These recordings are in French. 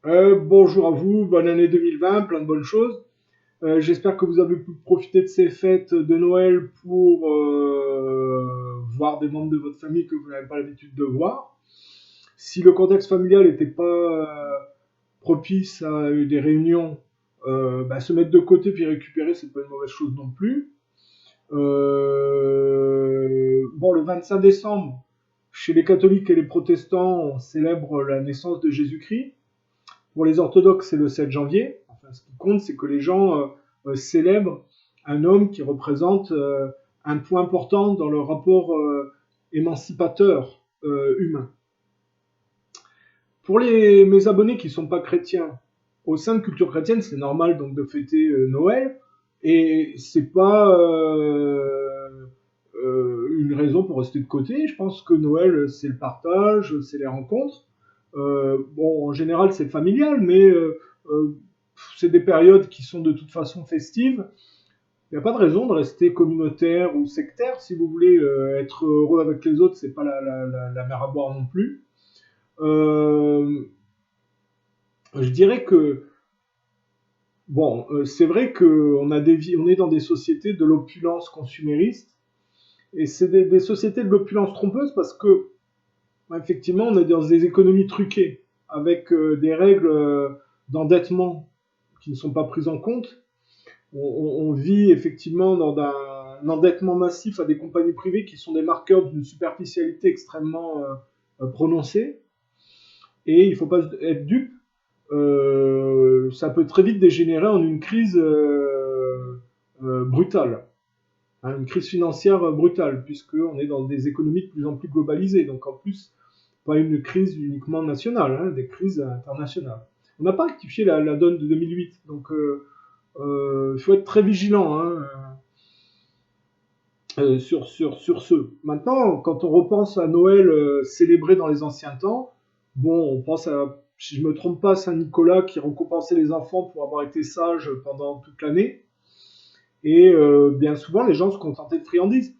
Bonjour à vous, bonne année 2020, plein de bonnes choses. J'espère que vous avez pu profiter de ces fêtes de Noël pour voir des membres de votre famille que vous n'avez pas l'habitude de voir. Si le contexte familial n'était pas propice à des réunions, se mettre de côté puis récupérer, c'est pas une mauvaise chose non plus. Bon, le 25 décembre, chez les catholiques et les protestants, on célèbre la naissance de Jésus-Christ. Pour les orthodoxes, c'est le 7 janvier. Enfin, ce qui compte, c'est que les gens célèbrent un homme qui représente un point important dans le rapport émancipateur humain. Pour mes abonnés qui ne sont pas chrétiens, au sein de culture chrétienne, c'est normal donc de fêter Noël, et c'est pas une raison pour rester de côté. Je pense que Noël, c'est le partage, c'est les rencontres. Bon, en général, c'est familial, mais c'est des périodes qui sont de toute façon festives. Il n'y a pas de raison de rester communautaire ou sectaire. Si vous voulez être heureux avec les autres, c'est pas la mer à boire non plus. Euh, je dirais que bon, c'est vrai qu'on on est dans des sociétés de l'opulence consumériste, et c'est des sociétés de l'opulence trompeuse parce que effectivement, on est dans des économies truquées avec des règles d'endettement qui ne sont pas prises en compte. On vit effectivement dans un endettement massif à des compagnies privées qui sont des marqueurs d'une superficialité extrêmement prononcée. Et il ne faut pas être dupe. Ça peut très vite dégénérer en une crise brutale, hein, une crise financière brutale, puisqu'on est dans des économies de plus en plus globalisées. Donc en plus, pas une crise uniquement nationale, hein, des crises internationales. On n'a pas rectifié la donne de 2008, donc il faut être très vigilant, hein, sur ce. Maintenant, quand on repense à Noël célébré dans les anciens temps, bon, on pense à, si je me trompe pas, Saint-Nicolas qui récompensait les enfants pour avoir été sages pendant toute l'année. Et bien souvent, les gens se contentaient de friandises.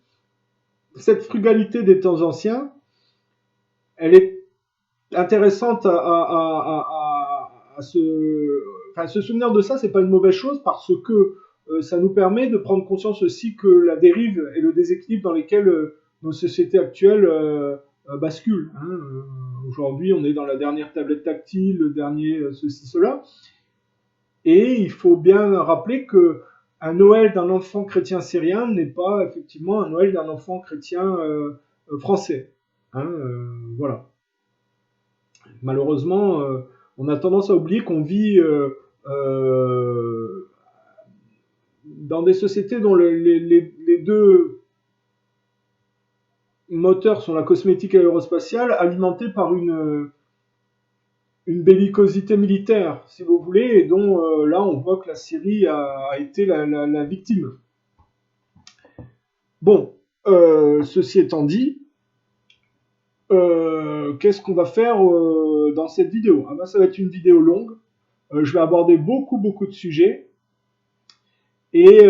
Cette frugalité des temps anciens, elle est intéressante se souvenir de ça, c'est pas une mauvaise chose parce que ça nous permet de prendre conscience aussi que la dérive et le déséquilibre dans lesquels nos sociétés actuelles basculent, hein. Aujourd'hui, on est dans la dernière tablette tactile, le dernier ceci, cela. Et il faut bien rappeler que un Noël d'un enfant chrétien syrien n'est pas effectivement un Noël d'un enfant chrétien français, hein, voilà. Malheureusement, on a tendance à oublier qu'on vit dans des sociétés dont les deux moteurs sont la cosmétique et l'aérospatiale, alimentés par une bellicosité militaire, si vous voulez, et dont là on voit que la Syrie a été la victime. Bon, ceci étant dit, qu'est-ce qu'on va faire dans cette vidéo? Ah ben, ça va être une vidéo longue. Je vais aborder beaucoup de sujets. Et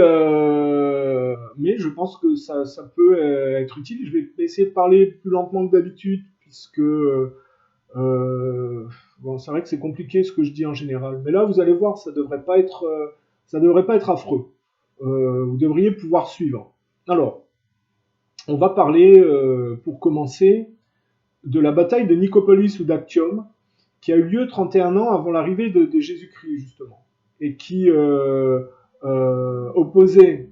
mais je pense que ça peut être utile. Je vais essayer de parler plus lentement que d'habitude, puisque bon, c'est vrai que c'est compliqué ce que je dis en général. Mais là, vous allez voir, ça devrait pas être affreux. Vous devriez pouvoir suivre. Alors, on va parler, pour commencer, de la bataille de Nicopolis ou d'Actium, qui a eu lieu 31 ans avant l'arrivée de Jésus-Christ, justement, et qui opposait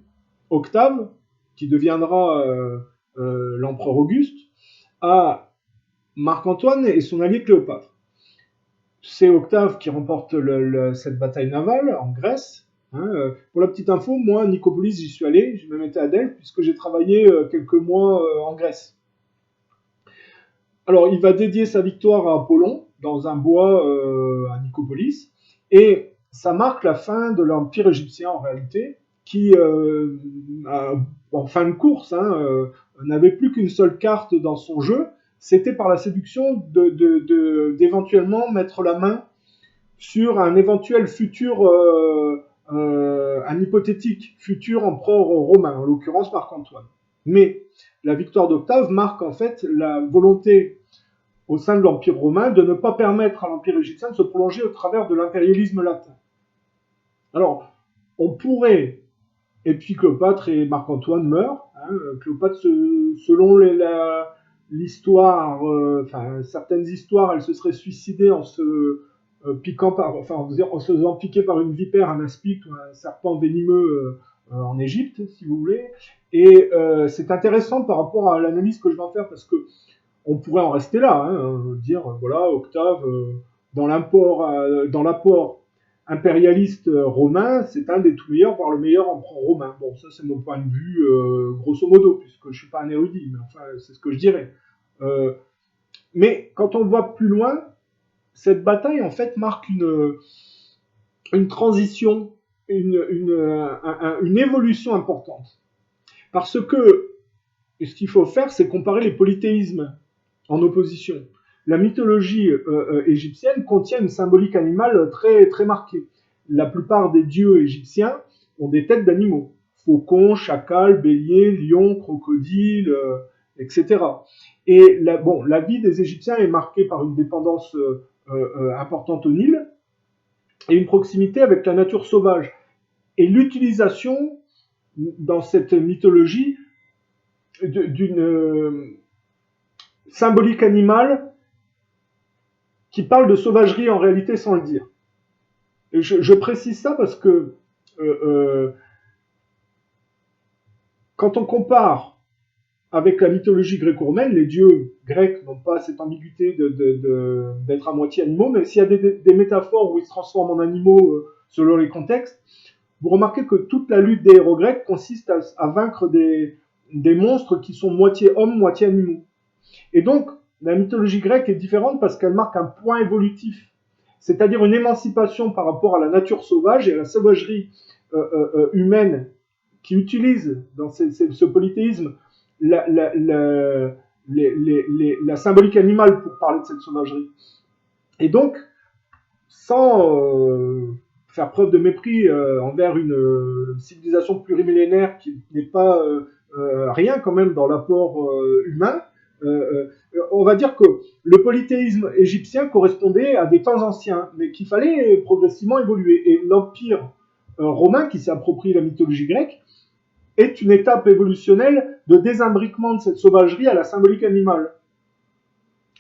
Octave, qui deviendra l'empereur Auguste, à Marc-Antoine et son allié Cléopâtre. C'est Octave qui remporte cette bataille navale en Grèce. Hein. Pour la petite info, moi, Nicopolis, j'y suis allé, j'ai même été à Delphes, puisque j'ai travaillé quelques mois en Grèce. Alors, il va dédier sa victoire à Apollon, dans un bois à Nicopolis, et ça marque la fin de l'Empire égyptien en réalité, qui, en fin de course, hein, n'avait plus qu'une seule carte dans son jeu, c'était par la séduction d'éventuellement mettre la main sur un éventuel futur, un hypothétique futur empereur romain, en l'occurrence Marc-Antoine. Mais la victoire d'Octave marque en fait la volonté au sein de l'Empire romain de ne pas permettre à l'Empire égyptien de se prolonger au travers de l'impérialisme latin. Alors, on pourrait, et puis Cléopâtre et Marc-Antoine meurent. Cléopâtre, selon l'histoire, certaines histoires, elle se serait suicidée en se en se faisant piquer par une vipère, un aspic ou un serpent venimeux en Égypte, si vous voulez. Et c'est intéressant par rapport à l'analyse que je vais en faire, parce que on pourrait en rester là, dire voilà, Octave, dans l'apport impérialiste romain, c'est un des tout meilleurs, voire le meilleur empereur romain. Bon, ça c'est mon point de vue, grosso modo, puisque je suis pas un érudit, mais enfin c'est ce que je dirais. Mais quand on voit plus loin, cette bataille en fait marque une transition, une évolution importante. Parce que ce qu'il faut faire, c'est comparer les polythéismes en opposition. La mythologie égyptienne contient une symbolique animale très, très marquée. La plupart des dieux égyptiens ont des têtes d'animaux. Faucon, chacal, bélier, lion, crocodile, etc. Et la vie des Égyptiens est marquée par une dépendance importante au Nil et une proximité avec la nature sauvage. Et l'utilisation, dans cette mythologie, d'une symbolique animale qui parle de sauvagerie en réalité sans le dire. Et je précise ça parce que quand on compare avec la mythologie gréco-romaine, les dieux grecs n'ont pas cette ambiguïté d'être à moitié animaux, mais s'il y a des métaphores où ils se transforment en animaux selon les contextes, vous remarquez que toute la lutte des héros grecs consiste à vaincre des monstres qui sont moitié hommes, moitié animaux. Et donc, la mythologie grecque est différente parce qu'elle marque un point évolutif, c'est-à-dire une émancipation par rapport à la nature sauvage et à la sauvagerie humaine qui utilise dans ce polythéisme la symbolique animale pour parler de cette sauvagerie. Et donc, sans faire preuve de mépris envers une civilisation plurimillénaire qui n'est pas rien quand même dans l'apport humain, on va dire que le polythéisme égyptien correspondait à des temps anciens, mais qu'il fallait progressivement évoluer. Et l'empire romain, qui s'est approprié la mythologie grecque, est une étape évolutionnelle de désimbriquement de cette sauvagerie à la symbolique animale.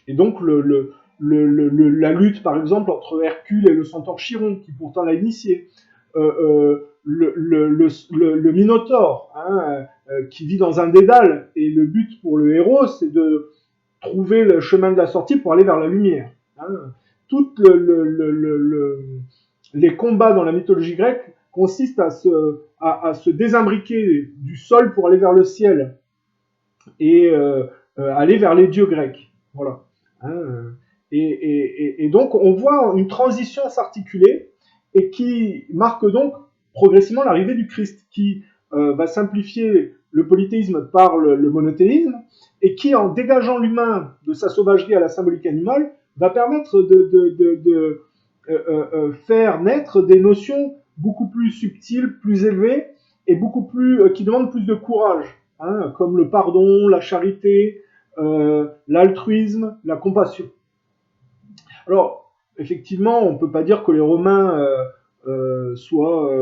Et donc la lutte, par exemple, entre Hercule et le centaure Chiron, qui pourtant l'a initié, le Minotaure, qui vit dans un dédale, et le but pour le héros, c'est de trouver le chemin de la sortie pour aller vers la lumière. Tous les combats dans la mythologie grecque consistent à se désimbriquer du sol pour aller vers le ciel et aller vers les dieux grecs. Voilà. Et donc on voit une transition s'articuler et qui marque donc progressivement l'arrivée du Christ, qui va simplifier le polythéisme par le monothéisme, et qui, en dégageant l'humain de sa sauvagerie à la symbolique animale, va permettre de faire naître des notions beaucoup plus subtiles, plus élevées, et beaucoup plus qui demandent plus de courage, comme le pardon, la charité, l'altruisme, la compassion. Alors, effectivement, on ne peut pas dire que les Romains soient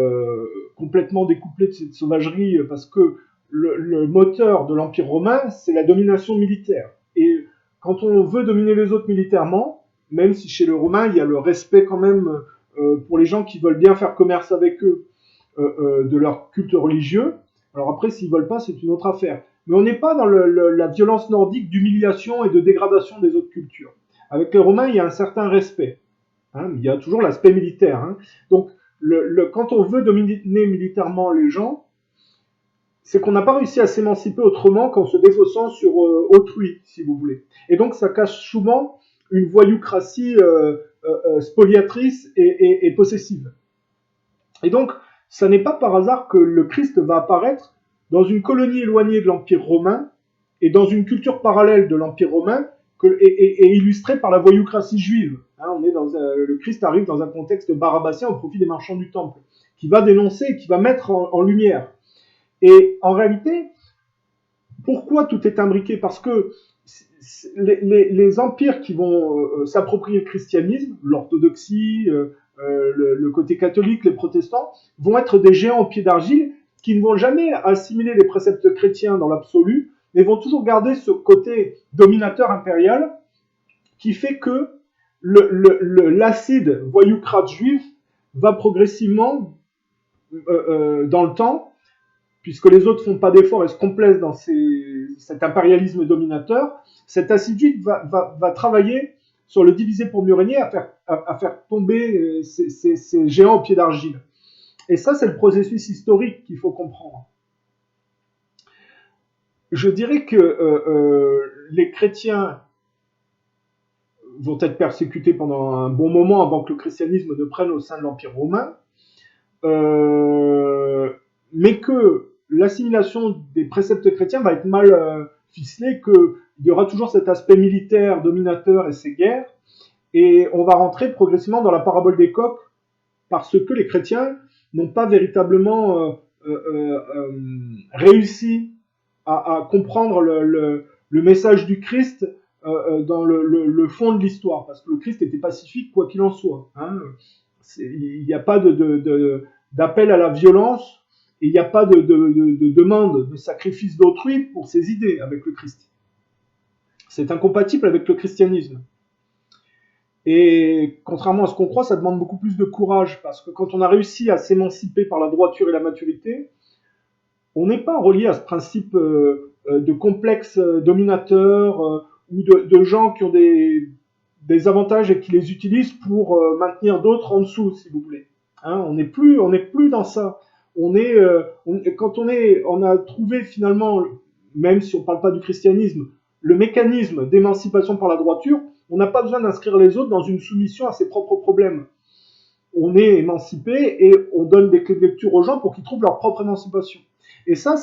complètement découplés de cette sauvagerie, parce que le moteur de l'Empire romain, c'est la domination militaire. Et quand on veut dominer les autres militairement, même si chez les Romains, il y a le respect quand même pour les gens qui veulent bien faire commerce avec eux de leur culte religieux. Alors après, s'ils veulent pas, c'est une autre affaire. Mais on n'est pas dans la violence nordique d'humiliation et de dégradation des autres cultures. Avec les Romains, il y a un certain respect. Il y a toujours l'aspect militaire. Donc, quand on veut dominer militairement les gens, c'est qu'on n'a pas réussi à s'émanciper autrement qu'en se défaussant sur autrui, si vous voulez. Et donc, ça cache souvent une voyoucratie spoliatrice et possessive. Et donc, ça n'est pas par hasard que le Christ va apparaître dans une colonie éloignée de l'Empire romain et dans une culture parallèle de l'Empire romain et illustrée par la voyoucratie juive. Le Christ arrive dans un contexte barabbasien au profit des marchands du temple, qui va dénoncer, qui va mettre en lumière. Et en réalité, pourquoi tout est imbriqué ? Parce que les empires qui vont s'approprier le christianisme, l'orthodoxie, le côté catholique, les protestants, vont être des géants au pied d'argile qui ne vont jamais assimiler les préceptes chrétiens dans l'absolu, mais vont toujours garder ce côté dominateur impérial qui fait que l'acide voyoucrate juif va progressivement, dans le temps, puisque les autres font pas d'efforts et se complaisent dans cet impérialisme dominateur, cet acide juif va travailler sur le diviser pour mieux régner, à faire tomber ces géants au pied d'argile. Et ça, c'est le processus historique qu'il faut comprendre. Je dirais que les chrétiens vont être persécutés pendant un bon moment avant que le christianisme ne prenne au sein de l'Empire romain, mais que l'assimilation des préceptes chrétiens va être mal ficelée, qu'il y aura toujours cet aspect militaire, dominateur et ces guerres, et on va rentrer progressivement dans la parabole des coqs, parce que les chrétiens n'ont pas véritablement réussi à comprendre le message du Christ dans le fond de l'histoire, parce que le Christ était pacifique quoi qu'il en soit. Hein. Il n'y a pas d'appel à la violence, et il n'y a pas de demande de sacrifice d'autrui pour ses idées avec le Christ. C'est incompatible avec le christianisme. Et contrairement à ce qu'on croit, ça demande beaucoup plus de courage, parce que quand on a réussi à s'émanciper par la droiture et la maturité, on n'est pas relié à ce principe de complexe dominateur ou de gens qui ont des avantages et qui les utilisent pour maintenir d'autres en dessous, si vous voulez. Hein, on n'est plus dans ça. Quand on a trouvé finalement, même si on ne parle pas du christianisme, le mécanisme d'émancipation par la droiture, on n'a pas besoin d'inscrire les autres dans une soumission à ses propres problèmes. On est émancipé et on donne des clés de lecture aux gens pour qu'ils trouvent leur propre émancipation. Et ça,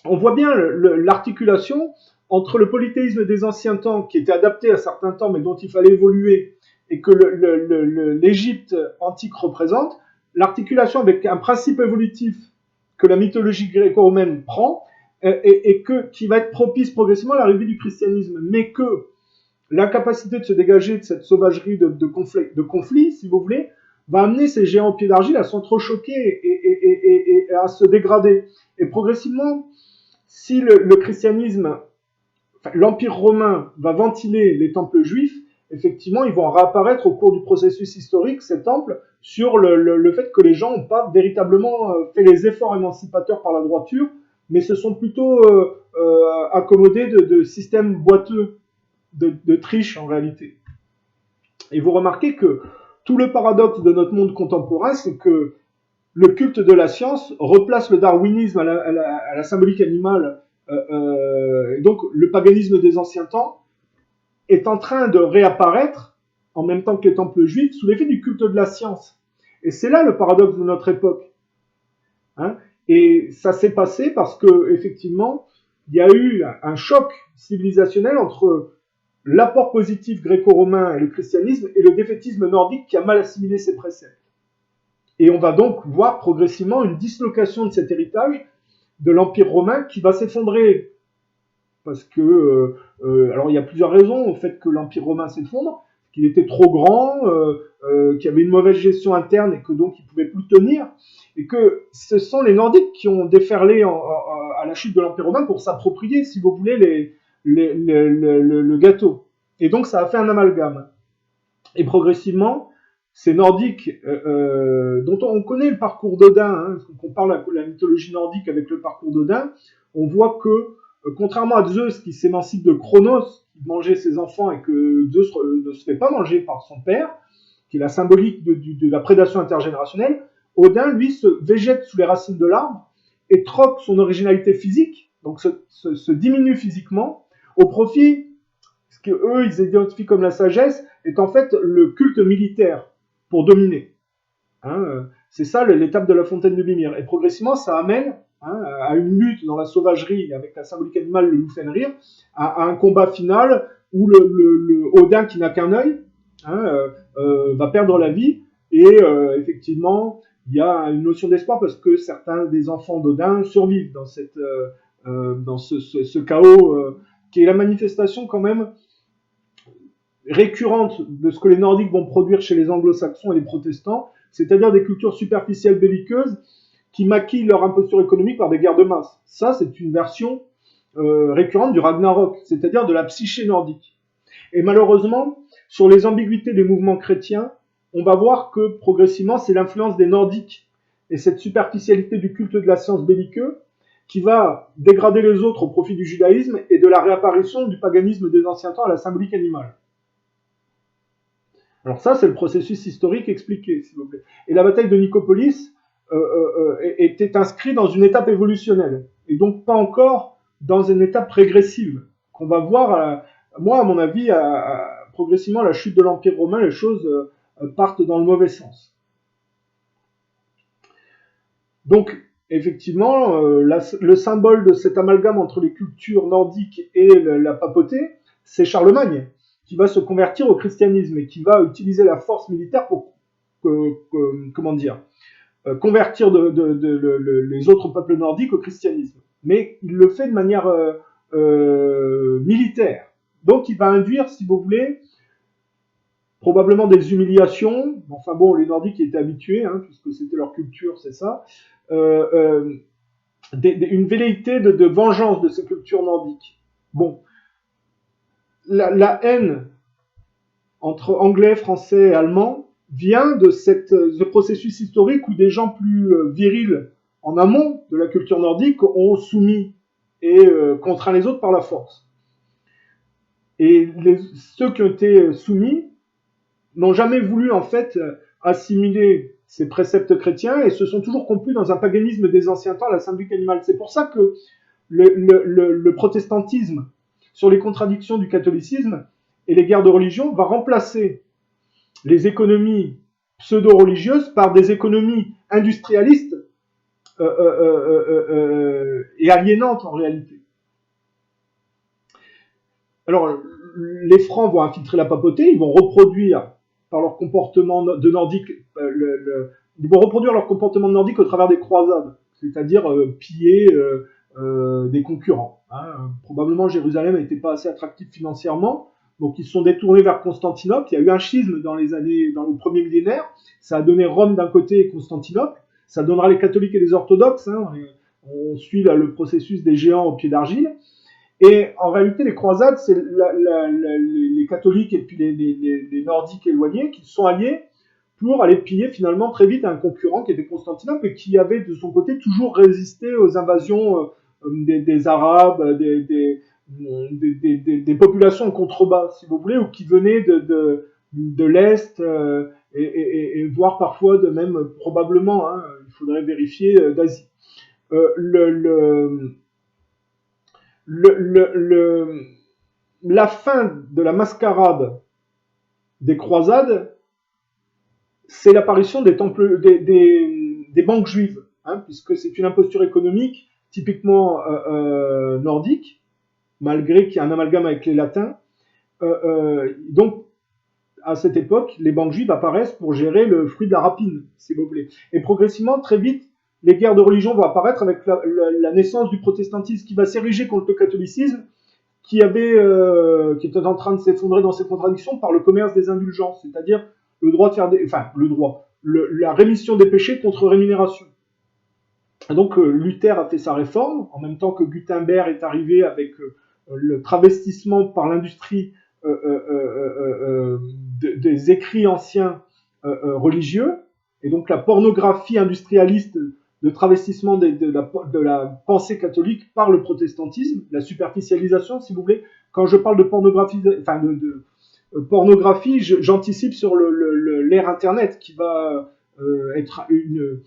on voit bien l'articulation entre le polythéisme des anciens temps, qui était adapté à certains temps, mais dont il fallait évoluer, et que l'Égypte antique représente, l'articulation avec un principe évolutif que la mythologie gréco-romaine prend, et qui va être propice progressivement à l'arrivée du christianisme, mais que l'incapacité de se dégager de cette sauvagerie de conflit, si vous voulez, va amener ces géants au pied d'argile à s'entrechoquer et à se dégrader. Et progressivement, si le christianisme, l'Empire romain va ventiler les temples juifs, effectivement, ils vont réapparaître au cours du processus historique, ces temples, sur le fait que les gens n'ont pas véritablement fait les efforts émancipateurs par la droiture, mais se sont plutôt accommodés de systèmes boiteux, de triche en réalité. Et vous remarquez que tout le paradoxe de notre monde contemporain, c'est que le culte de la science replace le darwinisme à la symbolique animale, donc le paganisme des anciens temps est en train de réapparaître en même temps que les temples juifs sous l'effet du culte de la science. Et c'est là le paradoxe de notre époque. Hein, et ça s'est passé parce que effectivement, il y a eu un choc civilisationnel entre l'apport positif gréco-romain et le christianisme et le défaitisme nordique qui a mal assimilé ces préceptes. Et on va donc voir progressivement une dislocation de cet héritage de l'Empire romain qui va s'effondrer. Parce que, alors il y a plusieurs raisons au fait que l'Empire romain s'effondre, qu'il était trop grand, qu'il y avait une mauvaise gestion interne et que donc il ne pouvait plus tenir, et que ce sont les Nordiques qui ont déferlé à la chute de l'Empire romain pour s'approprier, si vous voulez, le gâteau. Et donc ça a fait un amalgame. Et progressivement, ces Nordiques, dont on connaît le parcours d'Odin, hein, quand on parle de la mythologie nordique avec le parcours d'Odin, on voit que, contrairement à Zeus qui s'émancipe de Cronos, qui mangeait ses enfants et que Zeus ne se fait pas manger par son père, qui est la symbolique de la prédation intergénérationnelle, Odin, lui, se végète sous les racines de l'arbre et troque son originalité physique, donc se diminue physiquement, au profit, ce qu'eux, ils identifient comme la sagesse, est en fait le culte militaire pour dominer. Hein, c'est ça l'étape de la fontaine de Mimir. Et progressivement, ça amène à une lutte dans la sauvagerie avec la symbolique animale, le loup Fenrir, à un combat final où le Odin, qui n'a qu'un œil, va perdre la vie. Et effectivement, il y a une notion d'espoir parce que certains des enfants d'Odin survivent dans ce chaos qui est la manifestation quand même récurrente de ce que les Nordiques vont produire chez les Anglo-Saxons et les Protestants, c'est-à-dire des cultures superficielles belliqueuses qui maquillent leur imposture économique par des guerres de masse. Ça, c'est une version récurrente du Ragnarok, c'est-à-dire de la psyché nordique. Et malheureusement, sur les ambiguïtés des mouvements chrétiens, on va voir que progressivement, c'est l'influence des Nordiques et cette superficialité du culte de la science belliqueux qui va dégrader les autres au profit du judaïsme et de la réapparition du paganisme des anciens temps à la symbolique animale. Alors ça, c'est le processus historique expliqué, s'il vous plaît. Et la bataille de Nicopolis était inscrite dans une étape évolutionnelle, et donc pas encore dans une étape régressive, qu'on va voir, moi, à mon avis, progressivement, à la chute de l'Empire romain, les choses partent dans le mauvais sens. Donc, effectivement, le symbole de cet amalgame entre les cultures nordiques et la papauté, c'est Charlemagne, qui va se convertir au christianisme et qui va utiliser la force militaire pour, convertir les autres peuples nordiques au christianisme. Mais il le fait de manière militaire. Donc il va induire, si vous voulez, probablement des humiliations. Enfin bon, les Nordiques étaient habitués, puisque c'était leur culture, c'est ça. Une velléité de vengeance de ces cultures nordiques. Bon, la haine entre anglais, français et allemands vient de ce processus historique où des gens plus virils en amont de la culture nordique ont soumis et contraint les autres par la force. Et ceux qui ont été soumis n'ont jamais voulu en fait assimiler ces préceptes chrétiens et se sont toujours complus dans un paganisme des anciens temps à la symbolique animale. C'est pour ça que le protestantisme, sur les contradictions du catholicisme et les guerres de religion, va remplacer les économies pseudo-religieuses par des économies industrialistes et aliénantes en réalité. Alors, les Francs vont infiltrer la papauté, ils vont reproduire par leur comportement de nordique, ils vont reproduire leur comportement de nordique au travers des croisades, c'est-à-dire piller des concurrents. Probablement Jérusalem n'était pas assez attractif financièrement, donc ils se sont détournés vers Constantinople. Il y a eu un schisme dans le premier millénaire. Ça a donné Rome d'un côté et Constantinople. Ça donnera les catholiques et les orthodoxes. On suit là, le processus des géants au pied d'argile. Et en réalité, les croisades, c'est les catholiques et puis les nordiques éloignés qui se sont alliés pour aller piller finalement très vite un concurrent qui était Constantinople et qui avait de son côté toujours résisté aux invasions des Arabes, des populations en contrebas, si vous voulez, ou qui venaient de l'Est et voire parfois de même, probablement, il faudrait vérifier, d'Asie. La fin de la mascarade des croisades, c'est l'apparition des banques juives, puisque c'est une imposture économique typiquement nordique, malgré qu'il y a un amalgame avec les latins. Donc, à cette époque, les banques juives apparaissent pour gérer le fruit de la rapine, s'il vous plaît. Et progressivement, très vite, les guerres de religion vont apparaître avec la naissance du protestantisme qui va s'ériger contre le catholicisme, qui était en train de s'effondrer dans ses contradictions par le commerce des indulgences, c'est-à-dire le droit de faire la rémission des péchés contre rémunération. Et donc Luther a fait sa réforme, en même temps que Gutenberg est arrivé avec le travestissement par l'industrie des écrits anciens religieux, et donc la pornographie industrialiste de travestissement de la pensée catholique par le protestantisme, la superficialisation, si vous voulez. Quand je parle de pornographie, pornographie, j'anticipe sur l'ère Internet qui va être une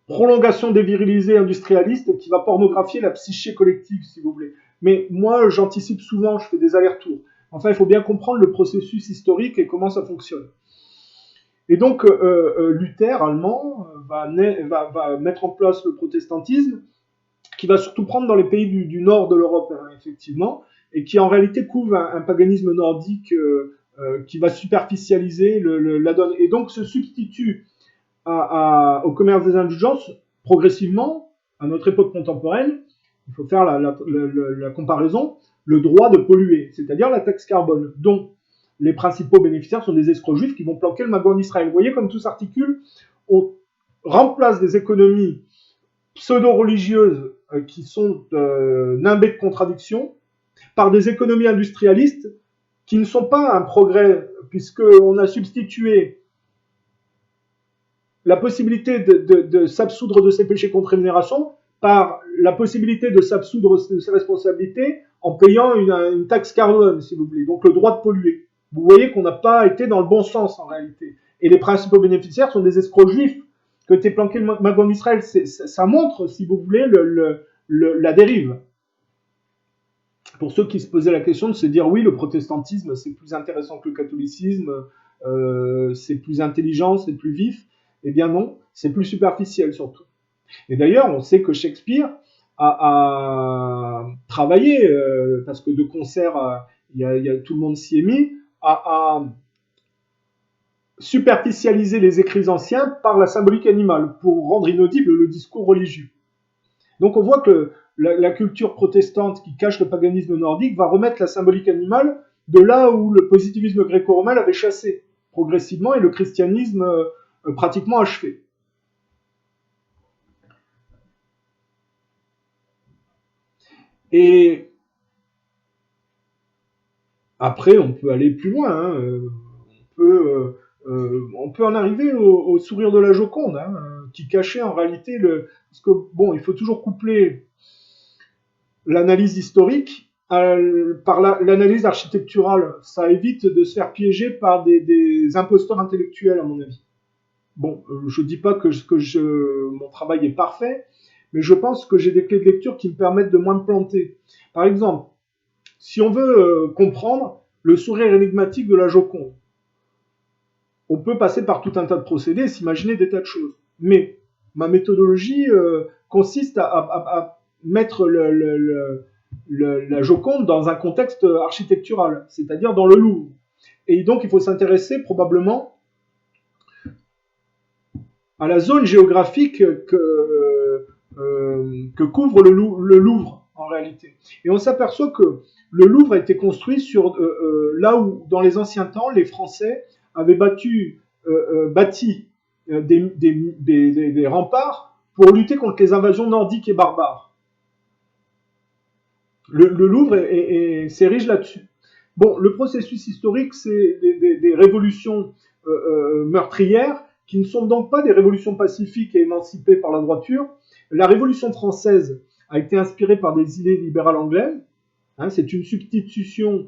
prolongation dévirilisée industrialiste qui va pornographier la psyché collective, si vous voulez. Mais moi, j'anticipe souvent, je fais des allers-retours. Enfin, il faut bien comprendre le processus historique et comment ça fonctionne. Et donc, Luther, allemand, va mettre en place le protestantisme, qui va surtout prendre dans les pays du nord de l'Europe, effectivement, et qui en réalité couvre un paganisme nordique qui va superficialiser la donne. Et donc, se substitue au commerce des indulgences, progressivement, à notre époque contemporaine, Il faut faire la comparaison, le droit de polluer, c'est-à-dire la taxe carbone, dont les principaux bénéficiaires sont des escrocs juifs qui vont planquer le magot en Israël. Vous voyez comme tout s'articule. On remplace des économies pseudo-religieuses qui sont nimbées de contradictions par des économies industrialistes qui ne sont pas un progrès, puisqu'on a substitué la possibilité de s'absoudre de ses péchés contre rémunération par la possibilité de s'absoudre de ses responsabilités en payant une taxe carbone, si vous voulez, donc le droit de polluer. Vous voyez qu'on n'a pas été dans le bon sens en réalité. Et les principaux bénéficiaires sont des escrocs juifs que t'es planqué le magot en Israël. Ça montre, si vous voulez, la dérive. Pour ceux qui se posaient la question de se dire oui, le protestantisme c'est plus intéressant que le catholicisme, c'est plus intelligent, c'est plus vif, eh bien non, c'est plus superficiel surtout. Et d'ailleurs, on sait que Shakespeare a travaillé, parce que de concert, tout le monde s'y est mis, à superficialiser les écrits anciens par la symbolique animale pour rendre inaudible le discours religieux. Donc on voit que la culture protestante qui cache le paganisme nordique va remettre la symbolique animale de là où le positivisme gréco-romain l'avait chassé progressivement et le christianisme pratiquement achevé. Et après, on peut aller plus loin. Hein. On peut en arriver au sourire de la Joconde, hein, qui cachait en réalité parce que bon, il faut toujours coupler l'analyse historique par l'analyse architecturale. Ça évite de se faire piéger par des imposteurs intellectuels, à mon avis. Bon, je dis pas que mon travail est parfait, mais je pense que j'ai des clés de lecture qui me permettent de moins me planter. Par exemple, si on veut comprendre le sourire énigmatique de la Joconde, on peut passer par tout un tas de procédés et s'imaginer des tas de choses. Mais ma méthodologie consiste à mettre la Joconde dans un contexte architectural, c'est-à-dire dans le Louvre. Et donc, il faut s'intéresser probablement à la zone géographique que couvre le Louvre, en réalité. Et on s'aperçoit que le Louvre a été construit sur là où, dans les anciens temps, les Français avaient bâti des remparts pour lutter contre les invasions nordiques et barbares. Le Louvre s'érige là-dessus. Bon, le processus historique, c'est des révolutions meurtrières qui ne sont donc pas des révolutions pacifiques et émancipées par la droiture. La Révolution française a été inspirée par des idées libérales anglaises. Hein, c'est une substitution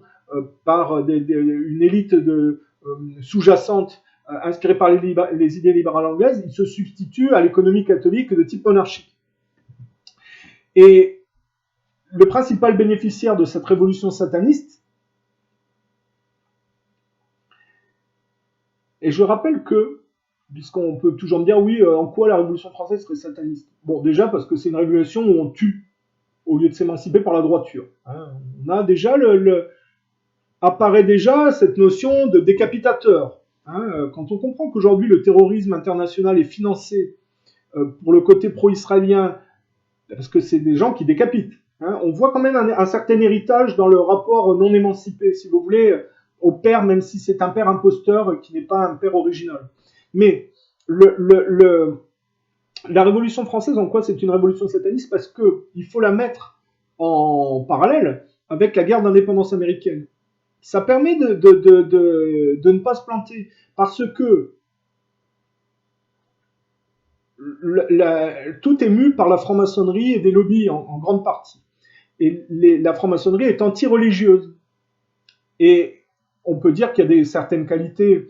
par une élite sous-jacente inspirée par les idées libérales anglaises. Il se substitue à l'économie catholique de type monarchique. Et le principal bénéficiaire de cette révolution sataniste, et je rappelle que, puisqu'on peut toujours me dire, oui, en quoi la Révolution française serait sataniste? Bon, déjà parce que c'est une révolution où on tue, au lieu de s'émanciper par la droiture. Hein. On a déjà apparaît déjà cette notion de décapitateur. Hein. Quand on comprend qu'aujourd'hui le terrorisme international est financé pour le côté pro-israélien, parce que c'est des gens qui décapitent, hein, on voit quand même un certain héritage dans le rapport non émancipé, si vous voulez, au père, même si c'est un père imposteur qui n'est pas un père original. Mais la Révolution française, en quoi c'est une révolution sataniste? Parce qu'il faut la mettre en parallèle avec la guerre d'indépendance américaine. Ça permet de ne pas se planter, parce que tout est mu par la franc-maçonnerie et des lobbies en grande partie. Et la franc-maçonnerie est anti-religieuse. Et on peut dire qu'il y a certaines qualités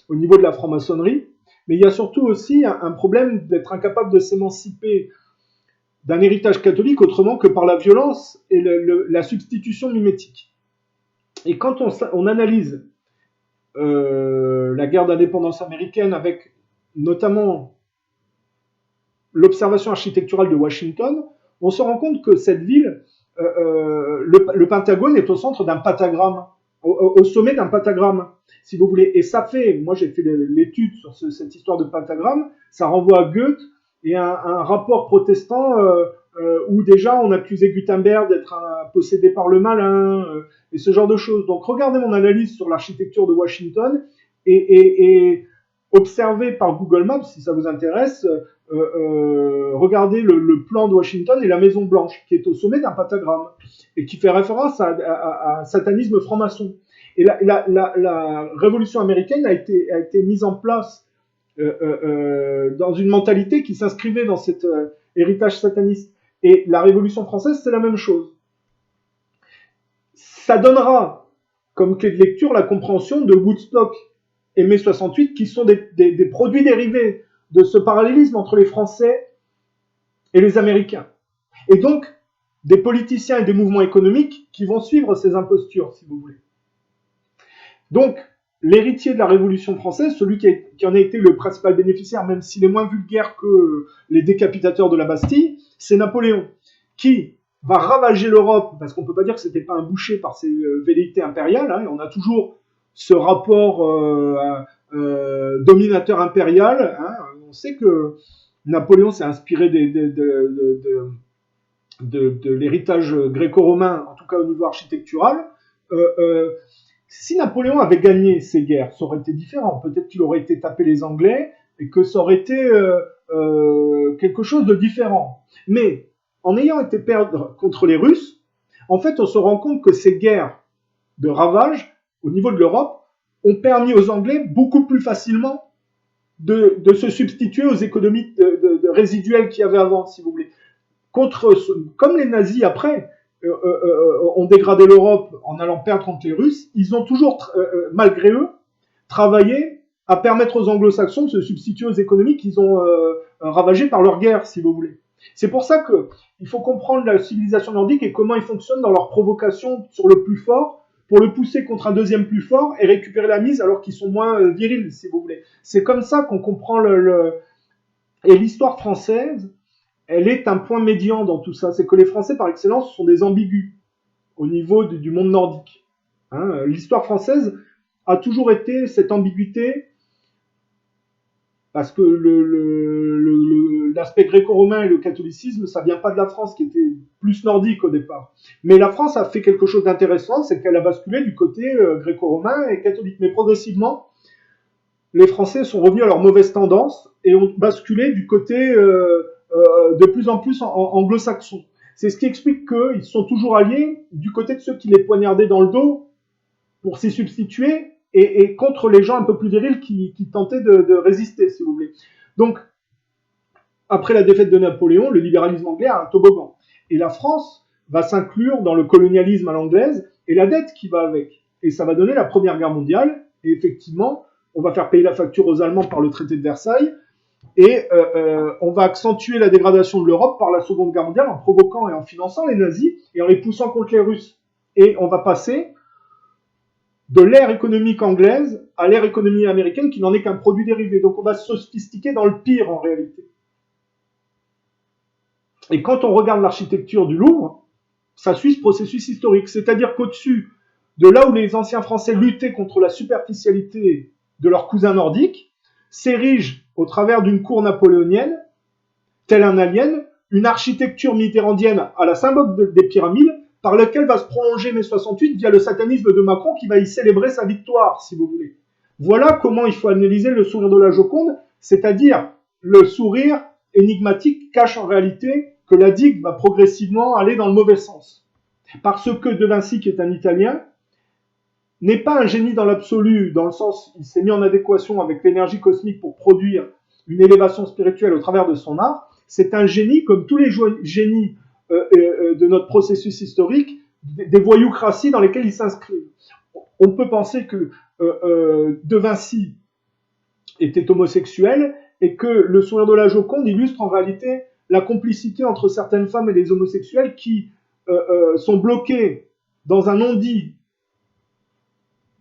au niveau de la franc-maçonnerie, mais il y a surtout aussi un problème d'être incapable de s'émanciper d'un héritage catholique autrement que par la violence et la substitution mimétique. Et quand on analyse la guerre d'indépendance américaine avec notamment l'observation architecturale de Washington, on se rend compte que cette ville, le Pentagone est au centre d'un pentagramme, au sommet d'un pentagramme, si vous voulez. Et ça fait, moi j'ai fait l'étude sur cette histoire de pentagramme, ça renvoie à Goethe et un rapport protestant où déjà on accusait Gutenberg d'être possédé par le malin, et ce genre de choses. Donc regardez mon analyse sur l'architecture de Washington et observez par Google Maps, si ça vous intéresse, regardez le plan de Washington et la Maison Blanche, qui est au sommet d'un pentagramme, et qui fait référence à un satanisme franc-maçon. Et la révolution américaine a été mise en place dans une mentalité qui s'inscrivait dans cet héritage sataniste. Et la Révolution française, c'est la même chose. Ça donnera comme clé de lecture la compréhension de Woodstock et mai 68, qui sont des produits dérivés de ce parallélisme entre les Français et les Américains. Et donc, des politiciens et des mouvements économiques qui vont suivre ces impostures, si vous voulez. Donc, l'héritier de la Révolution française, celui qui en a été le principal bénéficiaire, même s'il est moins vulgaire que les décapitateurs de la Bastille, c'est Napoléon, qui va ravager l'Europe, parce qu'on ne peut pas dire que ce n'était pas un boucher par ses velléités impériales, hein, et on a toujours ce rapport dominateur impérial. Hein, on sait que Napoléon s'est inspiré de l'héritage gréco-romain, en tout cas au niveau architectural. Si Napoléon avait gagné ces guerres, ça aurait été différent. Peut-être qu'il aurait été tapé les Anglais et que ça aurait été quelque chose de différent. Mais en ayant été perdre contre les Russes, en fait, on se rend compte que ces guerres de ravage au niveau de l'Europe ont permis aux Anglais beaucoup plus facilement de se substituer aux économies de résiduelles qu'il y avait avant, si vous voulez. Comme les nazis après ont dégradé l'Europe en allant perdre contre les Russes, ils ont toujours, malgré eux, travaillé à permettre aux anglo-saxons de se substituer aux économies qu'ils ont ravagées par leur guerre, si vous voulez. C'est pour ça qu'il faut comprendre la civilisation nordique et comment ils fonctionnent dans leur provocation sur le plus fort, pour le pousser contre un deuxième plus fort et récupérer la mise alors qu'ils sont moins virils, si vous voulez. C'est comme ça qu'on comprend Et l'histoire française, elle est un point médian dans tout ça. C'est que les Français, par excellence, sont des ambigus au niveau du monde nordique. Hein, l'histoire française a toujours été cette ambiguïté parce que l'aspect gréco-romain et le catholicisme, ça vient pas de la France qui était plus nordique au départ. Mais la France a fait quelque chose d'intéressant, c'est qu'elle a basculé du côté gréco-romain et catholique. Mais progressivement, les Français sont revenus à leur mauvaise tendance et ont basculé du côté de plus en plus anglo-saxon. C'est ce qui explique qu'ils sont toujours alliés du côté de ceux qui les poignardaient dans le dos pour s'y substituer et contre les gens un peu plus virils qui tentaient de résister, si vous voulez. Donc, après la défaite de Napoléon, le libéralisme anglais a un toboggan. Et la France va s'inclure dans le colonialisme à l'anglaise et la dette qui va avec. Et ça va donner la Première Guerre mondiale. Et effectivement, on va faire payer la facture aux Allemands par le traité de Versailles. Et on va accentuer la dégradation de l'Europe par la Seconde Guerre mondiale en provoquant et en finançant les nazis et en les poussant contre les Russes. Et on va passer de l'ère économique anglaise à l'ère économique américaine qui n'en est qu'un produit dérivé. Donc on va se sophistiquer dans le pire en réalité. Et quand on regarde l'architecture du Louvre, ça suit ce processus historique. C'est-à-dire qu'au-dessus de là où les anciens Français luttaient contre la superficialité de leurs cousins nordiques, s'érige au travers d'une cour napoléonienne, tel un alien, une architecture mitterrandienne à la symbole des pyramides, par laquelle va se prolonger mai 68 via le satanisme de Macron qui va y célébrer sa victoire, si vous voulez. Voilà comment il faut analyser le sourire de la Joconde, c'est-à-dire le sourire énigmatique cache en réalité que la digue va progressivement aller dans le mauvais sens. Parce que De Vinci, qui est un Italien, n'est pas un génie dans l'absolu, dans le sens il s'est mis en adéquation avec l'énergie cosmique pour produire une élévation spirituelle au travers de son art. C'est un génie, comme tous les génies de notre processus historique, des voyoucraties dans lesquelles il s'inscrit. On peut penser que De Vinci était homosexuel et que le sourire de la Joconde illustre en réalité la complicité entre certaines femmes et les homosexuels qui sont bloqués dans un non-dit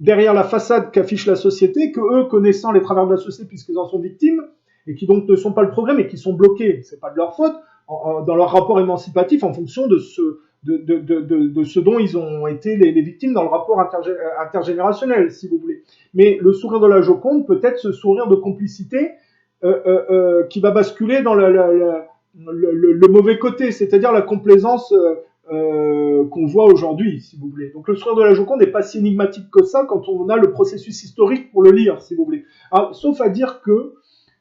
derrière la façade qu'affiche la société, que eux, connaissant les travers de la société puisqu'ils en sont victimes, et qui donc ne sont pas le progrès, mais qui sont bloqués, c'est pas de leur faute, dans leur rapport émancipatif en fonction de ce dont ils ont été les victimes dans le rapport intergénérationnel, si vous voulez. Mais le sourire de la Joconde peut être ce sourire de complicité qui va basculer dans le mauvais côté, c'est-à-dire la complaisance qu'on voit aujourd'hui, si vous voulez. Donc le sourire de la Joconde n'est pas si énigmatique que ça quand on a le processus historique pour le lire, si vous voulez. Alors, sauf à dire que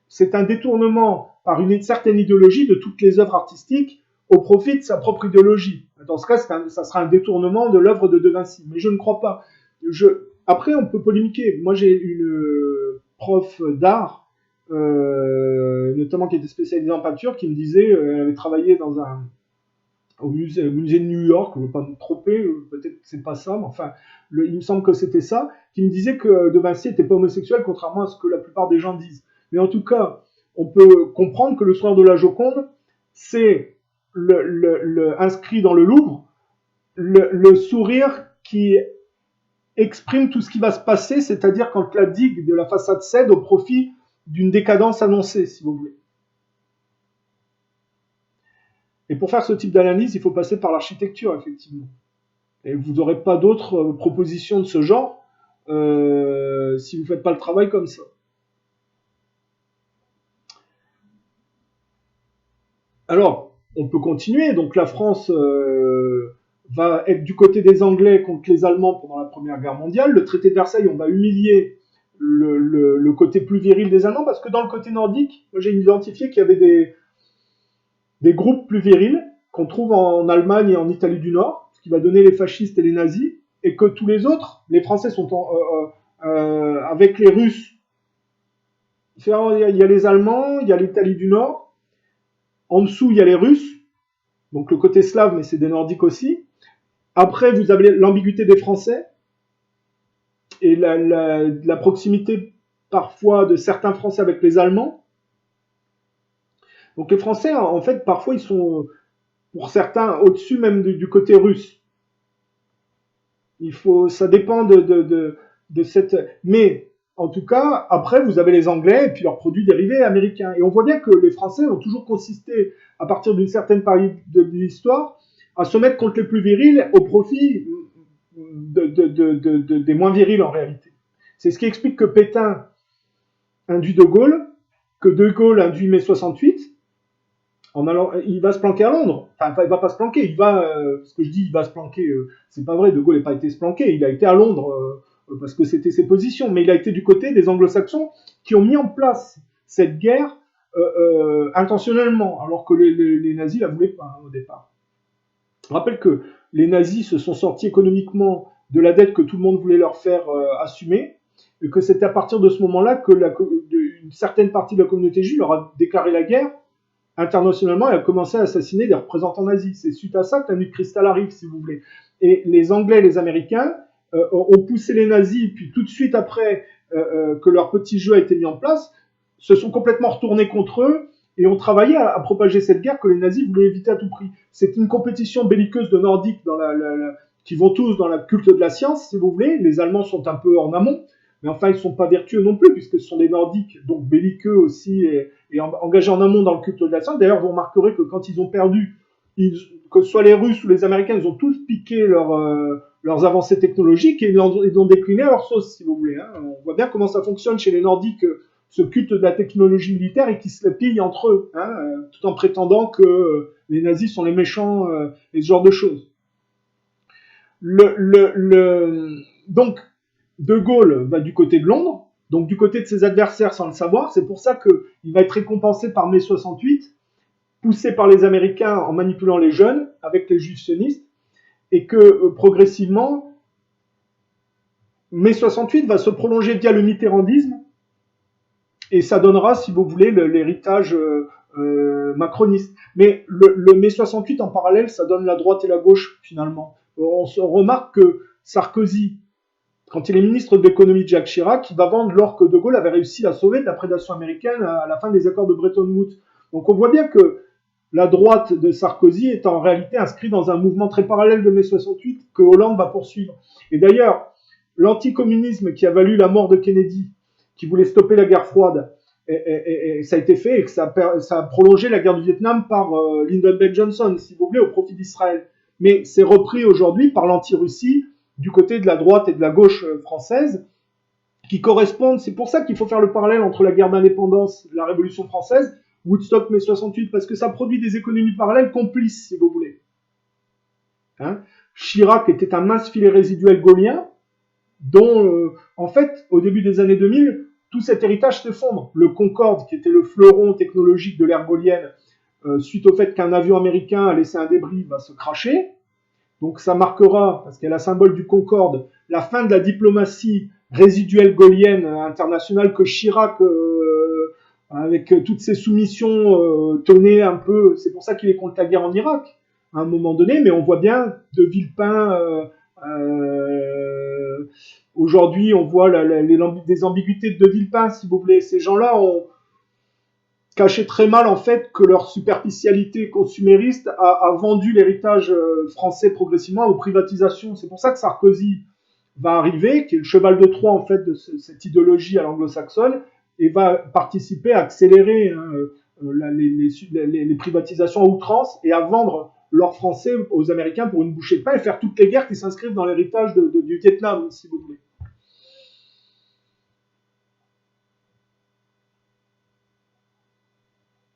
c'est un détournement par une certaine idéologie de toutes les œuvres artistiques au profit de sa propre idéologie. Dans ce cas, ça sera un détournement de l'œuvre de De Vinci. Mais je ne crois pas. Après, on peut polémiquer. Moi, j'ai une prof d'art, notamment qui était spécialisée en peinture, qui me disait, elle avait travaillé au musée de New York, je ne veux pas me tromper, peut-être que c'est pas ça, mais enfin, il me semble que c'était ça, qui me disait que De Vinci n'était pas homosexuel, contrairement à ce que la plupart des gens disent. Mais en tout cas, on peut comprendre que le soir de la Joconde, c'est inscrit dans le Louvre, le sourire qui exprime tout ce qui va se passer, c'est-à-dire quand la digue de la façade cède au profit d'une décadence annoncée, si vous voulez. Et pour faire ce type d'analyse, il faut passer par l'architecture, effectivement. Et vous n'aurez pas d'autres propositions de ce genre si vous ne faites pas le travail comme ça. Alors, on peut continuer. Donc la France va être du côté des Anglais contre les Allemands pendant la Première Guerre mondiale. Le traité de Versailles, on va humilier le côté plus viril des Allemands, parce que dans le côté nordique, moi j'ai identifié qu'il y avait des groupes plus virils qu'on trouve en Allemagne et en Italie du Nord, ce qui va donner les fascistes et les nazis, et que tous les autres, les Français sont avec les Russes. Il y a les Allemands, il y a l'Italie du Nord, en dessous il y a les Russes, donc le côté slave, mais c'est des Nordiques aussi. Après, vous avez l'ambiguïté des Français et la proximité parfois de certains Français avec les Allemands. Donc les Français, en fait, parfois, ils sont, pour certains, au-dessus même du côté russe. Ça dépend de cette... Mais, en tout cas, après, vous avez les Anglais et puis leurs produits dérivés américains. Et on voit bien que les Français ont toujours consisté, à partir d'une certaine période de l'histoire, à se mettre contre les plus virils au profit des moins virils en réalité. C'est ce qui explique que Pétain induit De Gaulle, que De Gaulle induit mai 68, il va se planquer à Londres. Enfin, il va pas se planquer, ce que je dis, il va se planquer, c'est pas vrai, De Gaulle n'a pas été se planquer, il a été à Londres parce que c'était ses positions, mais il a été du côté des anglo-saxons qui ont mis en place cette guerre intentionnellement, alors que les nazis la voulaient pas au départ. Je rappelle que les nazis se sont sortis économiquement de la dette que tout le monde voulait leur faire assumer, et que c'était à partir de ce moment-là que une certaine partie de la communauté juive leur a déclaré la guerre internationalement et a commencé à assassiner des représentants nazis. C'est suite à ça que la nuit de cristal arrive, si vous voulez. Et les Anglais et les Américains ont poussé les nazis, puis tout de suite après que leur petit jeu a été mis en place, se sont complètement retournés contre eux et ont travaillé à propager cette guerre que les nazis voulaient éviter à tout prix. C'est une compétition belliqueuse de Nordiques qui vont tous dans la culte de la science, si vous voulez. Les Allemands sont un peu en amont, mais enfin, ils ne sont pas vertueux non plus, puisque ce sont des Nordiques, donc belliqueux aussi, et engagés en amont dans le culte de la science. D'ailleurs, vous remarquerez que quand ils ont perdu, que ce soit les Russes ou les Américains, ils ont tous piqué leurs avancées technologiques et ils ont décliné à leur sauce, si vous voulez. Hein. On voit bien comment ça fonctionne chez les Nordiques, ce culte de la technologie militaire, et qui se le pillent entre eux, hein, tout en prétendant que les nazis sont les méchants et ce genre de choses. Donc, De Gaulle va du côté de Londres, donc du côté de ses adversaires sans le savoir. C'est pour ça qu'il va être récompensé par mai 68, poussé par les Américains en manipulant les jeunes avec les juifs sionistes, et que progressivement, mai 68 va se prolonger via le mitterrandisme, et ça donnera, si vous voulez, l'héritage macroniste. Mais le mai 68 en parallèle, ça donne la droite et la gauche finalement. On remarque que Sarkozy, quand il est ministre de l'économie de Jacques Chirac, il va vendre l'or que De Gaulle avait réussi à sauver de la prédation américaine à la fin des accords de Bretton Woods. Donc on voit bien que la droite de Sarkozy est en réalité inscrite dans un mouvement très parallèle de mai 68 que Hollande va poursuivre. Et d'ailleurs, l'anticommunisme qui a valu la mort de Kennedy, qui voulait stopper la guerre froide, et ça a été fait, et que ça a prolongé la guerre du Vietnam par Lyndon B. Johnson, si vous voulez, au profit d'Israël. Mais c'est repris aujourd'hui par l'anti-Russie, du côté de la droite et de la gauche française, qui correspondent, c'est pour ça qu'il faut faire le parallèle entre la guerre d'indépendance et la Révolution française, Woodstock mai 68, parce que ça produit des économies parallèles complices, si vous voulez. Hein, Chirac était un mince filet résiduel gaulien, dont, en fait, au début des années 2000, tout cet héritage s'effondre. Le Concorde, qui était le fleuron technologique de l'ère gaulienne, suite au fait qu'un avion américain a laissé un débris, va se cracher. Donc ça marquera, parce qu'elle est la symbole du Concorde, la fin de la diplomatie résiduelle gaulienne internationale que Chirac, avec toutes ses soumissions, tenait un peu. C'est pour ça qu'il est contre la guerre en Irak, à un moment donné, mais on voit bien de Villepin. Aujourd'hui, on voit des ambiguïtés de Villepin, si vous voulez. Ces gens-là ont caché très mal, en fait, que leur superficialité consumériste a vendu l'héritage français progressivement aux privatisations. C'est pour ça que Sarkozy va arriver, qui est le cheval de Troie, en fait, de cette idéologie à l'anglo-saxonne, et va participer à accélérer les privatisations à outrance et à vendre l'or français aux Américains pour une bouchée de pain et faire toutes les guerres qui s'inscrivent dans l'héritage du Vietnam, si vous voulez.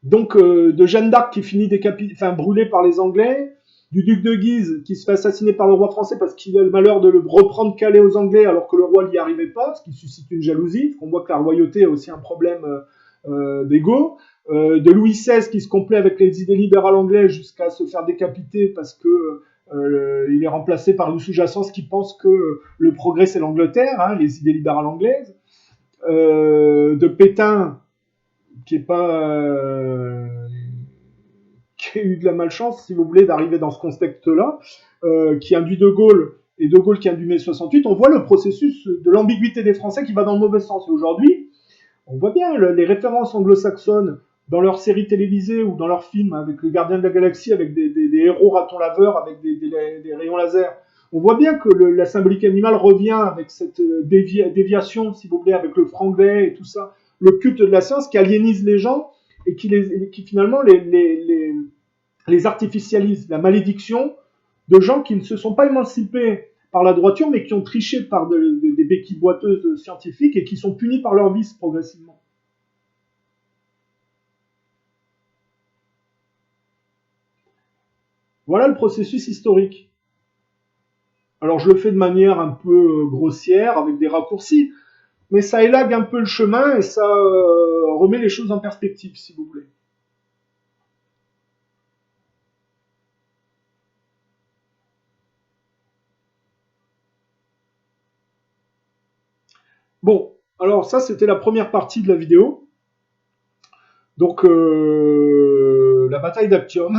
Donc, de Jeanne d'Arc qui finit brûlée par les Anglais, du duc de Guise qui se fait assassiner par le roi français parce qu'il a le malheur de le reprendre Calais aux Anglais alors que le roi n'y arrivait pas, ce qui suscite une jalousie, parce qu'on voit que la royauté a aussi un problème d'ego. De Louis XVI qui se complaît avec les idées libérales anglaises jusqu'à se faire décapiter parce que il est remplacé par une sous-jacence qui pense que le progrès c'est l'Angleterre, hein, les idées libérales anglaises. De Pétain qui est pas qui a eu de la malchance, si vous voulez, d'arriver dans ce contexte-là, qui induit De Gaulle et De Gaulle qui induit mai 68, on voit le processus de l'ambiguïté des Français qui va dans le mauvais sens. Et aujourd'hui, on voit bien les références anglo-saxonnes dans leurs séries télévisées ou dans leurs films avec les Gardiens de la Galaxie, avec des héros ratons laveurs, avec des rayons laser. On voit bien que la symbolique animale revient avec cette déviation, si vous voulez, avec le franglais et tout ça, le culte de la science qui aliénise les gens et qui finalement les artificialise. La malédiction de gens qui ne se sont pas émancipés par la droiture, mais qui ont triché par des béquilles boiteuses scientifiques et qui sont punis par leur vice progressivement. Voilà le processus historique. Alors je le fais de manière un peu grossière, avec des raccourcis, mais ça élague un peu le chemin et ça remet les choses en perspective, si vous voulez. Bon, alors ça c'était la première partie de la vidéo. Donc la bataille d'Actium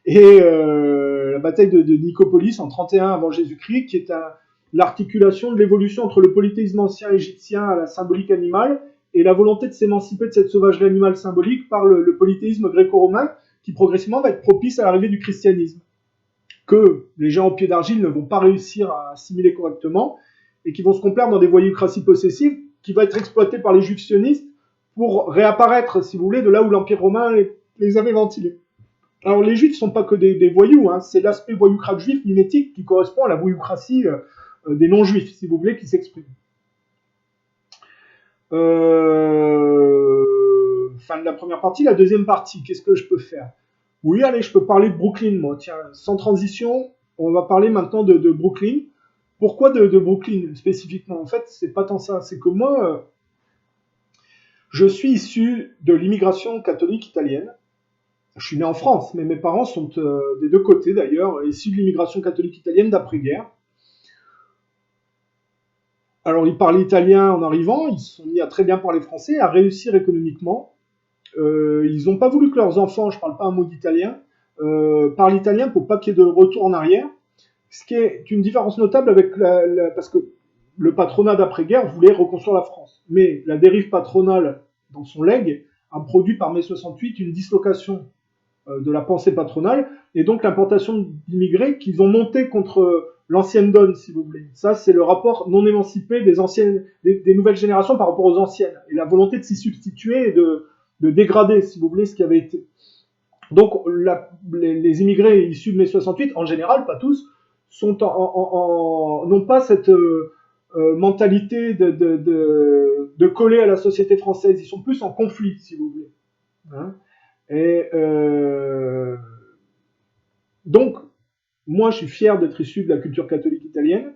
et la bataille de Nicopolis en 31 avant Jésus-Christ, qui est l'articulation de l'évolution entre le polythéisme ancien égyptien à la symbolique animale et la volonté de s'émanciper de cette sauvagerie animale symbolique par le polythéisme gréco-romain, qui progressivement va être propice à l'arrivée du christianisme, que les gens au pied d'argile ne vont pas réussir à assimiler correctement, et qui vont se complaire dans des voyoucraties possessives, qui va être exploité par les juifs sionistes pour réapparaître, si vous voulez, de là où l'Empire romain les avait ventilés. Alors les juifs ne sont pas que des voyous, hein, c'est l'aspect voyoucrate juif mimétique qui correspond à la voyoucratie des non-juifs, si vous voulez, qui s'exprime. Fin de la première partie, la deuxième partie, qu'est-ce que je peux faire? Oui, allez, je peux parler de Brooklyn, moi. Tiens, sans transition, on va parler maintenant de Brooklyn. Pourquoi de Brooklyn spécifiquement? En fait, c'est pas tant ça, c'est que moi, je suis issu de l'immigration catholique italienne. Je suis né en France, mais mes parents sont des deux côtés d'ailleurs, issus de l'immigration catholique italienne d'après-guerre. Alors ils parlaient italien en arrivant, ils se sont mis à très bien parler français, à réussir économiquement. Ils n'ont pas voulu que leurs enfants, je ne parle pas un mot d'italien, parlent italien pour pas qu'il y ait de retour en arrière. Ce qui est une différence notable avec parce que le patronat d'après-guerre voulait reconstruire la France. Mais la dérive patronale dans son legs a produit par mai 68 une dislocation de la pensée patronale, et donc l'implantation d'immigrés qu'ils ont monté contre l'ancienne donne, si vous voulez. Ça, c'est le rapport non émancipé des nouvelles générations par rapport aux anciennes, et la volonté de s'y substituer et de dégrader, si vous voulez, ce qui avait été. Donc, les immigrés issus de mai 68, en général, pas tous, n'ont pas cette mentalité de coller à la société française. Ils sont plus en conflit, si vous voulez. Hein. Et donc, moi, je suis fier d'être issu de la culture catholique italienne,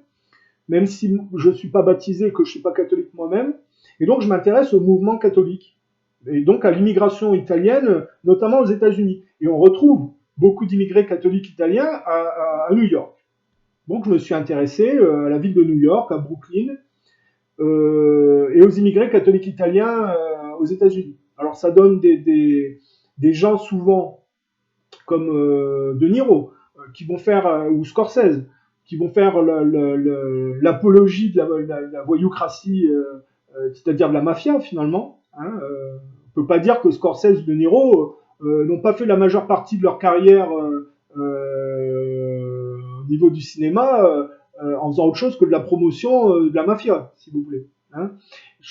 même si je ne suis pas baptisé, que je ne suis pas catholique moi-même. Et donc, je m'intéresse au mouvement catholique. Et donc, à l'immigration italienne, notamment aux États-Unis. Et on retrouve beaucoup d'immigrés catholiques italiens à New York. Donc, je me suis intéressé à la ville de New York, à Brooklyn, et aux immigrés catholiques italiens aux États-Unis. Alors, ça donne des gens souvent comme De Niro, qui vont faire, ou Scorsese, qui vont faire l'apologie de la voyoucratie, c'est-à-dire de la mafia finalement. Hein, on peut pas dire que Scorsese ou De Niro n'ont pas fait la majeure partie de leur carrière au niveau du cinéma en faisant autre chose que de la promotion de la mafia, si vous voulez. Hein.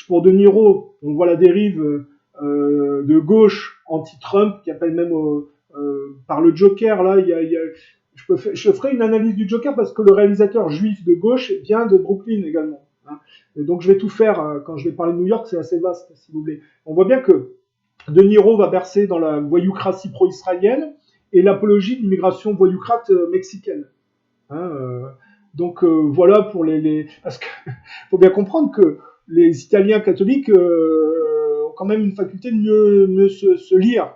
Pour De Niro, on voit la dérive de gauche anti-Trump qui appelle même par le Joker. Là, je ferai une analyse du Joker parce que le réalisateur juif de gauche vient de Brooklyn également. Hein. Et donc je vais tout faire quand je vais parler de New York, c'est assez vaste, si vous voulez. On voit bien que De Niro va bercer dans la voyoucratie pro-israélienne et l'apologie de l'immigration voyoucrate mexicaine. Hein, donc voilà pour parce que faut bien comprendre que les Italiens catholiques ont quand même une faculté de mieux se lire.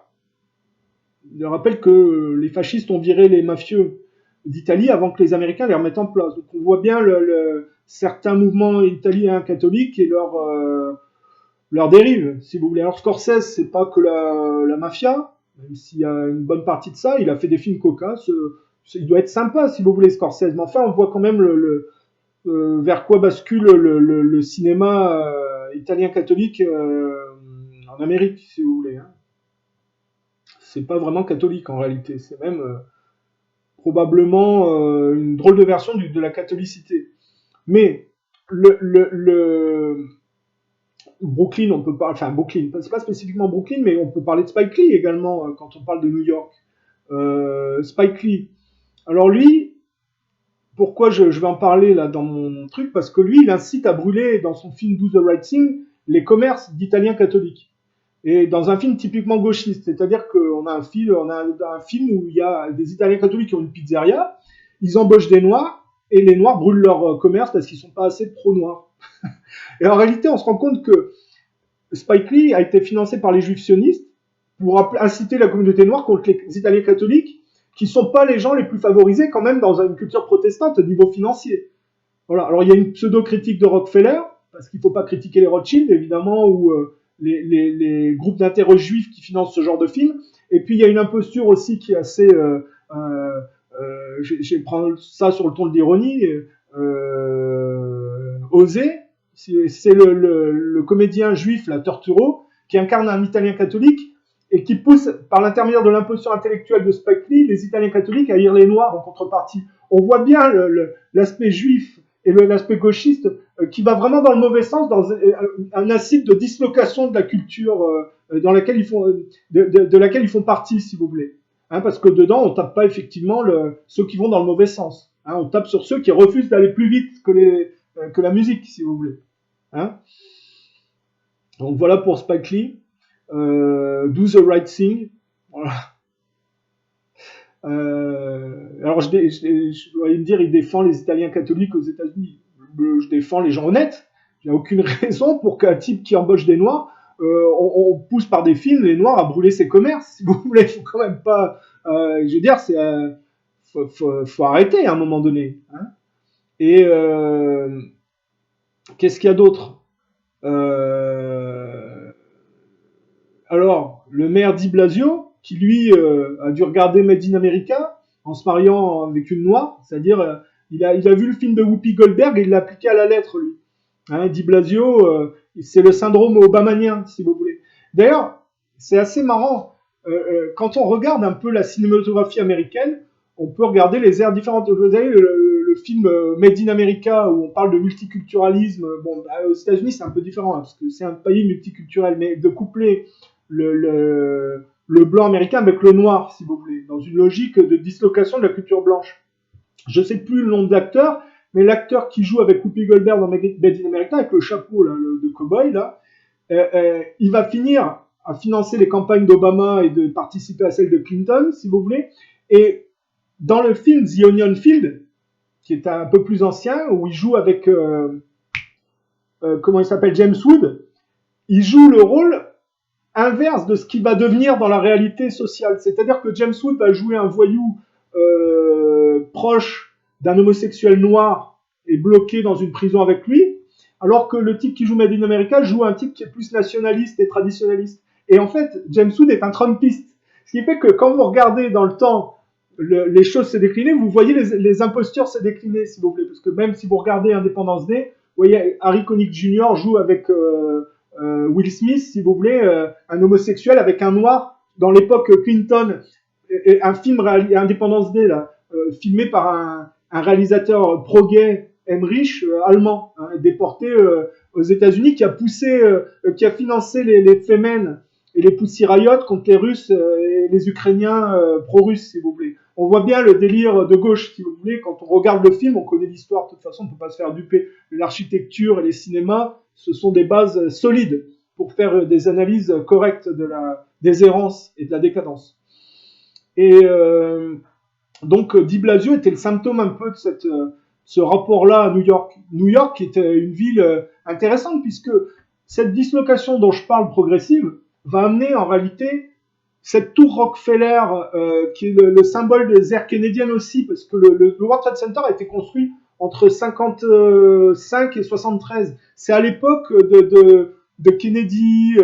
Je rappelle que les fascistes ont viré les mafieux d'Italie avant que les Américains les remettent en place. Donc on voit bien certains mouvements italiens catholiques et leur dérive, si vous voulez. Alors Scorsese, c'est pas que la mafia, même s'il y a une bonne partie de ça. Il a fait des films cocasses. Il doit être sympa, si vous voulez, Scorsese. Mais enfin, on voit quand même vers quoi bascule le cinéma italien catholique en Amérique, si vous voulez. Hein. C'est pas vraiment catholique en réalité. C'est même probablement une drôle de version de la catholicité. Mais le Brooklyn, on peut parler, enfin Brooklyn, c'est pas spécifiquement Brooklyn, mais on peut parler de Spike Lee également quand on parle de New York. Spike Lee. Alors lui, pourquoi je vais en parler là dans mon truc? Parce que lui, il incite à brûler dans son film Do the Right Thing les commerces d'Italiens catholiques. Et dans un film typiquement gauchiste, c'est-à-dire qu'on a un film où il y a des Italiens catholiques qui ont une pizzeria, ils embauchent des Noirs, et les Noirs brûlent leur commerce parce qu'ils sont pas assez pro-noirs. Et en réalité, on se rend compte que Spike Lee a été financé par les juifs sionistes pour inciter la communauté noire contre les Italiens catholiques, qui sont pas les gens les plus favorisés quand même dans une culture protestante au niveau financier. Voilà. Alors il y a une pseudo-critique de Rockefeller, parce qu'il faut pas critiquer les Rothschild, évidemment, ou les groupes d'intérêt juifs qui financent ce genre de film. Et puis il y a une imposture aussi qui est assez... je vais prendre ça sur le ton de l'ironie, osée. C'est le comédien juif, la Turturro, qui incarne un Italien catholique et qui pousse, par l'intermédiaire de l'imposition intellectuelle de Spike Lee, les Italiens catholiques à haïr les Noirs en contrepartie. On voit bien l'aspect juif et l'aspect gauchiste qui va vraiment dans le mauvais sens, dans un acide de dislocation de la culture dans laquelle de laquelle ils font partie, si vous voulez. Hein, parce que dedans, on tape pas effectivement ceux qui vont dans le mauvais sens. Hein, on tape sur ceux qui refusent d'aller plus vite que la musique, si vous voulez. Hein. Donc voilà pour Spike Lee. Do the right thing. Voilà. Alors je vais me dire, il défend les Italiens catholiques aux États-Unis. Je défends les gens honnêtes. Il n'y a aucune raison pour qu'un type qui embauche des Noirs, on pousse par des films les Noirs à brûler ses commerces. Si vous voulez, il faut quand même pas. Je veux dire, faut arrêter à un moment donné. Hein. Et qu'est-ce qu'il y a d'autre? Alors, le maire Di Blasio, qui lui a dû regarder Made in America en se mariant avec une noire, c'est-à-dire il a vu le film de Whoopi Goldberg et il l'a appliqué à la lettre, lui. Hein, Di Blasio, c'est le syndrome obamanien, si vous voulez. D'ailleurs, c'est assez marrant. Quand on regarde un peu la cinématographie américaine, on peut regarder les ères différentes. Vous avez le film Made in America où on parle de multiculturalisme. Bon, aux États-Unis, c'est un peu différent hein, parce que c'est un pays multiculturel, mais de coupler le blanc américain avec le noir, si vous voulez, dans une logique de dislocation de la culture blanche. Je sais plus le nom de l'acteur, mais l'acteur qui joue avec Whoopi Goldberg dans Made in America, avec le chapeau là, de cow-boy, là, il va finir à financer les campagnes d'Obama et de participer à celles de Clinton, si vous voulez. Et dans le film The Onion Field, qui est un peu plus ancien, où il joue avec, comment il s'appelle, James Wood, il joue le rôle inverse de ce qu'il va devenir dans la réalité sociale. C'est-à-dire que James Wood va jouer un voyou proche d'un homosexuel noir et bloqué dans une prison avec lui, alors que le type qui joue Made in America joue un type qui est plus nationaliste et traditionnaliste. Et en fait, James Wood est un Trumpiste. Ce qui fait que quand vous regardez dans le temps les choses se décliner, vous voyez les impostures se décliner, si vous voulez. Parce que même si vous regardez Independence Day, vous voyez Harry Connick Jr. joue avec Will Smith, si vous voulez, un homosexuel avec un noir dans l'époque Clinton. Et un film Independence Day, là, filmé par un réalisateur pro-gay, Emmerich, allemand, hein, déporté aux États-Unis, qui a poussé, qui a financé les Femen et les Pussy Riot contre les Russes et les Ukrainiens pro-russes, si vous voulez. On voit bien le délire de gauche, si vous voulez. Quand on regarde le film, on connaît l'histoire. De toute façon, on ne peut pas se faire duper. L'architecture et les cinémas, ce sont des bases solides pour faire des analyses correctes des errances et de la décadence. Et donc, Di Blasio était le symptôme un peu de ce rapport-là à New York. New York est une ville intéressante puisque cette dislocation dont je parle progressive va amener en réalité cette tour Rockefeller qui est le symbole des aires kennediennes aussi, parce que le World Trade Center a été construit entre 55 et 73. C'est à l'époque de Kennedy.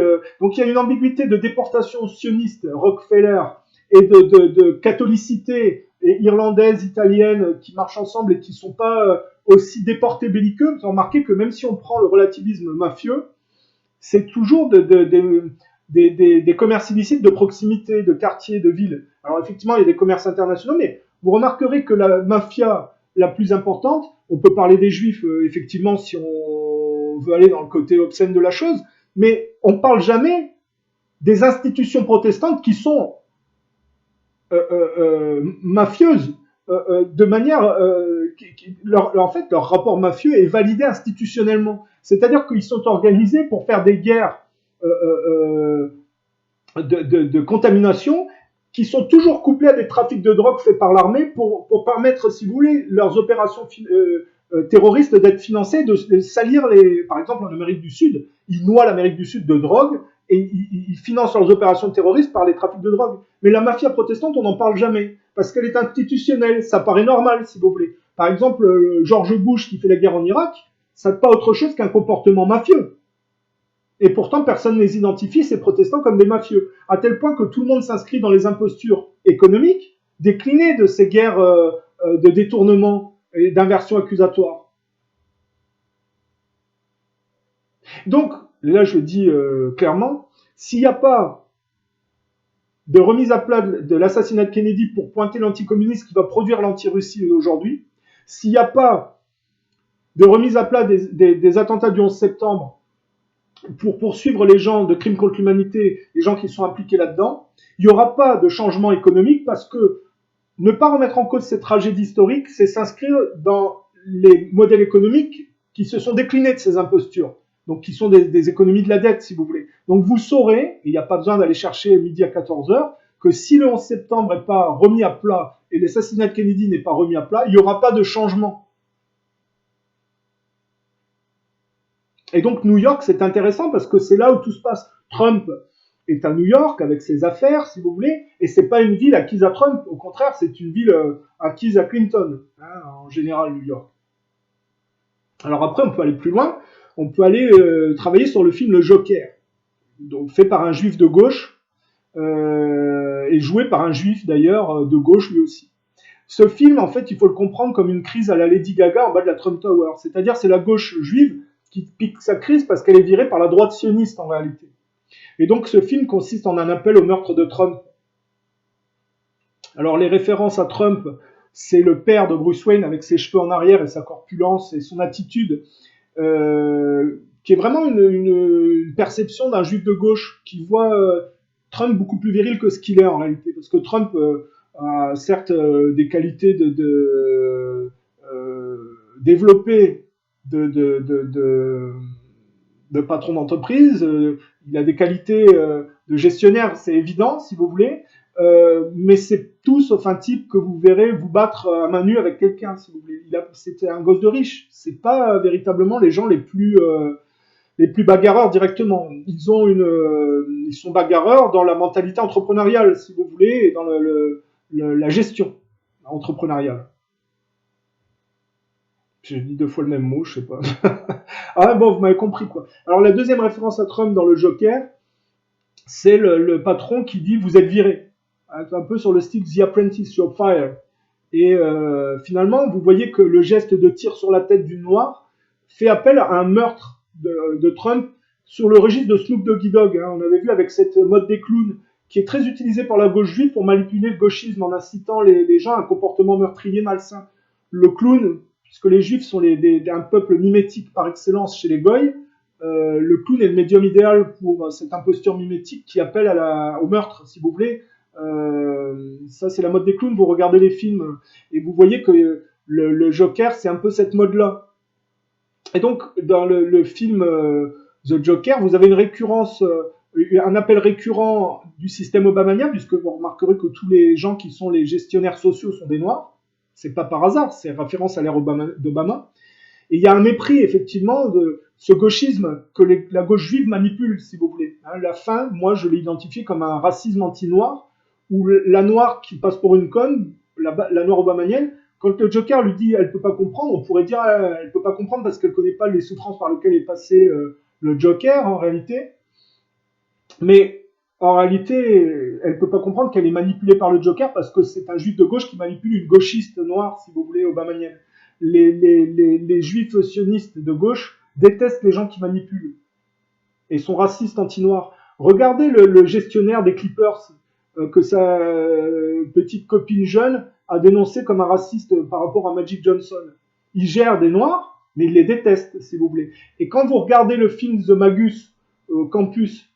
Donc il y a une ambiguïté de déportation sioniste, Rockefeller, et de catholicité irlandaise, italienne, qui marchent ensemble et qui ne sont pas aussi déportés belliqueux. Vous remarquez que même si on prend le relativisme mafieux, c'est toujours des commerces illicites de proximité, de quartier, de ville. Alors effectivement, il y a des commerces internationaux, mais vous remarquerez que la mafia la plus importante, on peut parler des juifs, effectivement, si on veut aller dans le côté obscène de la chose, mais on ne parle jamais des institutions protestantes qui sont mafieuses, de manière... en fait, leur rapport mafieux est validé institutionnellement. C'est-à-dire qu'ils sont organisés pour faire des guerres de contamination qui sont toujours couplés à des trafics de drogue faits par l'armée pour permettre, si vous voulez, leurs opérations terroristes d'être financées, de salir par exemple en Amérique du Sud, ils noient l'Amérique du Sud de drogue et ils financent leurs opérations terroristes par les trafics de drogue. Mais la mafia protestante, on n'en parle jamais parce qu'elle est institutionnelle, ça paraît normal, si vous voulez. Par exemple, George Bush qui fait la guerre en Irak, ça n'est pas autre chose qu'un comportement mafieux. Et pourtant, personne ne les identifie, ces protestants, comme des mafieux. À tel point que tout le monde s'inscrit dans les impostures économiques, déclinées de ces guerres de détournement et d'inversion accusatoire. Donc, là, je dis clairement, s'il n'y a pas de remise à plat de l'assassinat de Kennedy pour pointer l'anticommunisme qui va produire l'anti-Russie aujourd'hui, s'il n'y a pas de remise à plat des attentats du 11 septembre pour poursuivre les gens de crimes contre l'humanité, les gens qui sont impliqués là-dedans, il n'y aura pas de changement économique parce que ne pas remettre en cause ces tragédies historiques, c'est s'inscrire dans les modèles économiques qui se sont déclinés de ces impostures, donc qui sont des économies de la dette, si vous voulez. Donc vous saurez, il n'y a pas besoin d'aller chercher midi à 14h, que si le 11 septembre n'est pas remis à plat et l'assassinat de Kennedy n'est pas remis à plat, il n'y aura pas de changement. Et donc New York, c'est intéressant parce que c'est là où tout se passe. Trump est à New York avec ses affaires, si vous voulez, et c'est pas une ville acquise à Trump. Au contraire, c'est une ville acquise à Clinton, hein, en général, New York. Alors après, on peut aller plus loin. On peut aller travailler sur le film Le Joker, donc fait par un juif de gauche et joué par un juif d'ailleurs de gauche lui aussi. Ce film, en fait, il faut le comprendre comme une crise à la Lady Gaga en bas de la Trump Tower. C'est-à-dire, c'est la gauche juive qui pique sa crise parce qu'elle est virée par la droite sioniste en réalité. Et donc ce film consiste en un appel au meurtre de Trump. Alors les références à Trump, c'est le père de Bruce Wayne avec ses cheveux en arrière et sa corpulence et son attitude, qui est vraiment une perception d'un juif de gauche qui voit Trump beaucoup plus viril que ce qu'il est en réalité. Parce que Trump a certes des qualités développées de patron d'entreprise, il a des qualités de gestionnaire, c'est évident, si vous voulez. Mais c'est tout sauf un type que vous verrez vous battre à main nue avec quelqu'un, si vous voulez. C'était un gosse de riche. C'est pas véritablement les gens les plus bagarreurs directement. Ils sont bagarreurs dans la mentalité entrepreneuriale, si vous voulez, et dans la gestion entrepreneuriale. J'ai dit 2 fois le même mot, je sais pas. Ah bon, vous m'avez compris quoi. Alors la deuxième référence à Trump dans le Joker, c'est le patron qui dit vous êtes viré. Un peu sur le style The Apprentice, you're fired. Et finalement, vous voyez que le geste de tir sur la tête du noir fait appel à un meurtre de Trump sur le registre de Snoop Doggy Dogg. Hein. On avait vu avec cette mode des clowns qui est très utilisée par la gauche juive pour manipuler le gauchisme en incitant les gens à un comportement meurtrier malsain. Le clown, puisque les juifs sont un peuple mimétique par excellence chez les goïs, le clown est le médium idéal pour cette imposture mimétique qui appelle au meurtre, si vous voulez. Ça, c'est la mode des clowns. Vous regardez les films et vous voyez que le Joker, c'est un peu cette mode-là. Et donc, dans le film The Joker, vous avez une récurrence, un appel récurrent du système obamanien, puisque vous remarquerez que tous les gens qui sont les gestionnaires sociaux sont des noirs. C'est pas par hasard, c'est référence à l'ère d'Obama. Et il y a un mépris, effectivement, de ce gauchisme que la gauche juive manipule, si vous voulez. Hein, la fin, moi, je l'ai identifié comme un racisme anti-noir, où la noire qui passe pour une conne, la noire obamanienne, quand le Joker lui dit elle peut pas comprendre, on pourrait dire elle peut pas comprendre parce qu'elle connaît pas les souffrances par lesquelles est passé le Joker, en réalité. Mais en réalité, elle peut pas comprendre qu'elle est manipulée par le Joker parce que c'est un juif de gauche qui manipule une gauchiste noire, si vous voulez, obamanienne. Les juifs sionistes de gauche détestent les gens qui manipulent et sont racistes anti-noirs. Regardez le gestionnaire des Clippers que sa petite copine jeune a dénoncé comme un raciste par rapport à Magic Johnson. Il gère des noirs, mais il les déteste, si vous voulez. Et quand vous regardez le film The Magus Campus,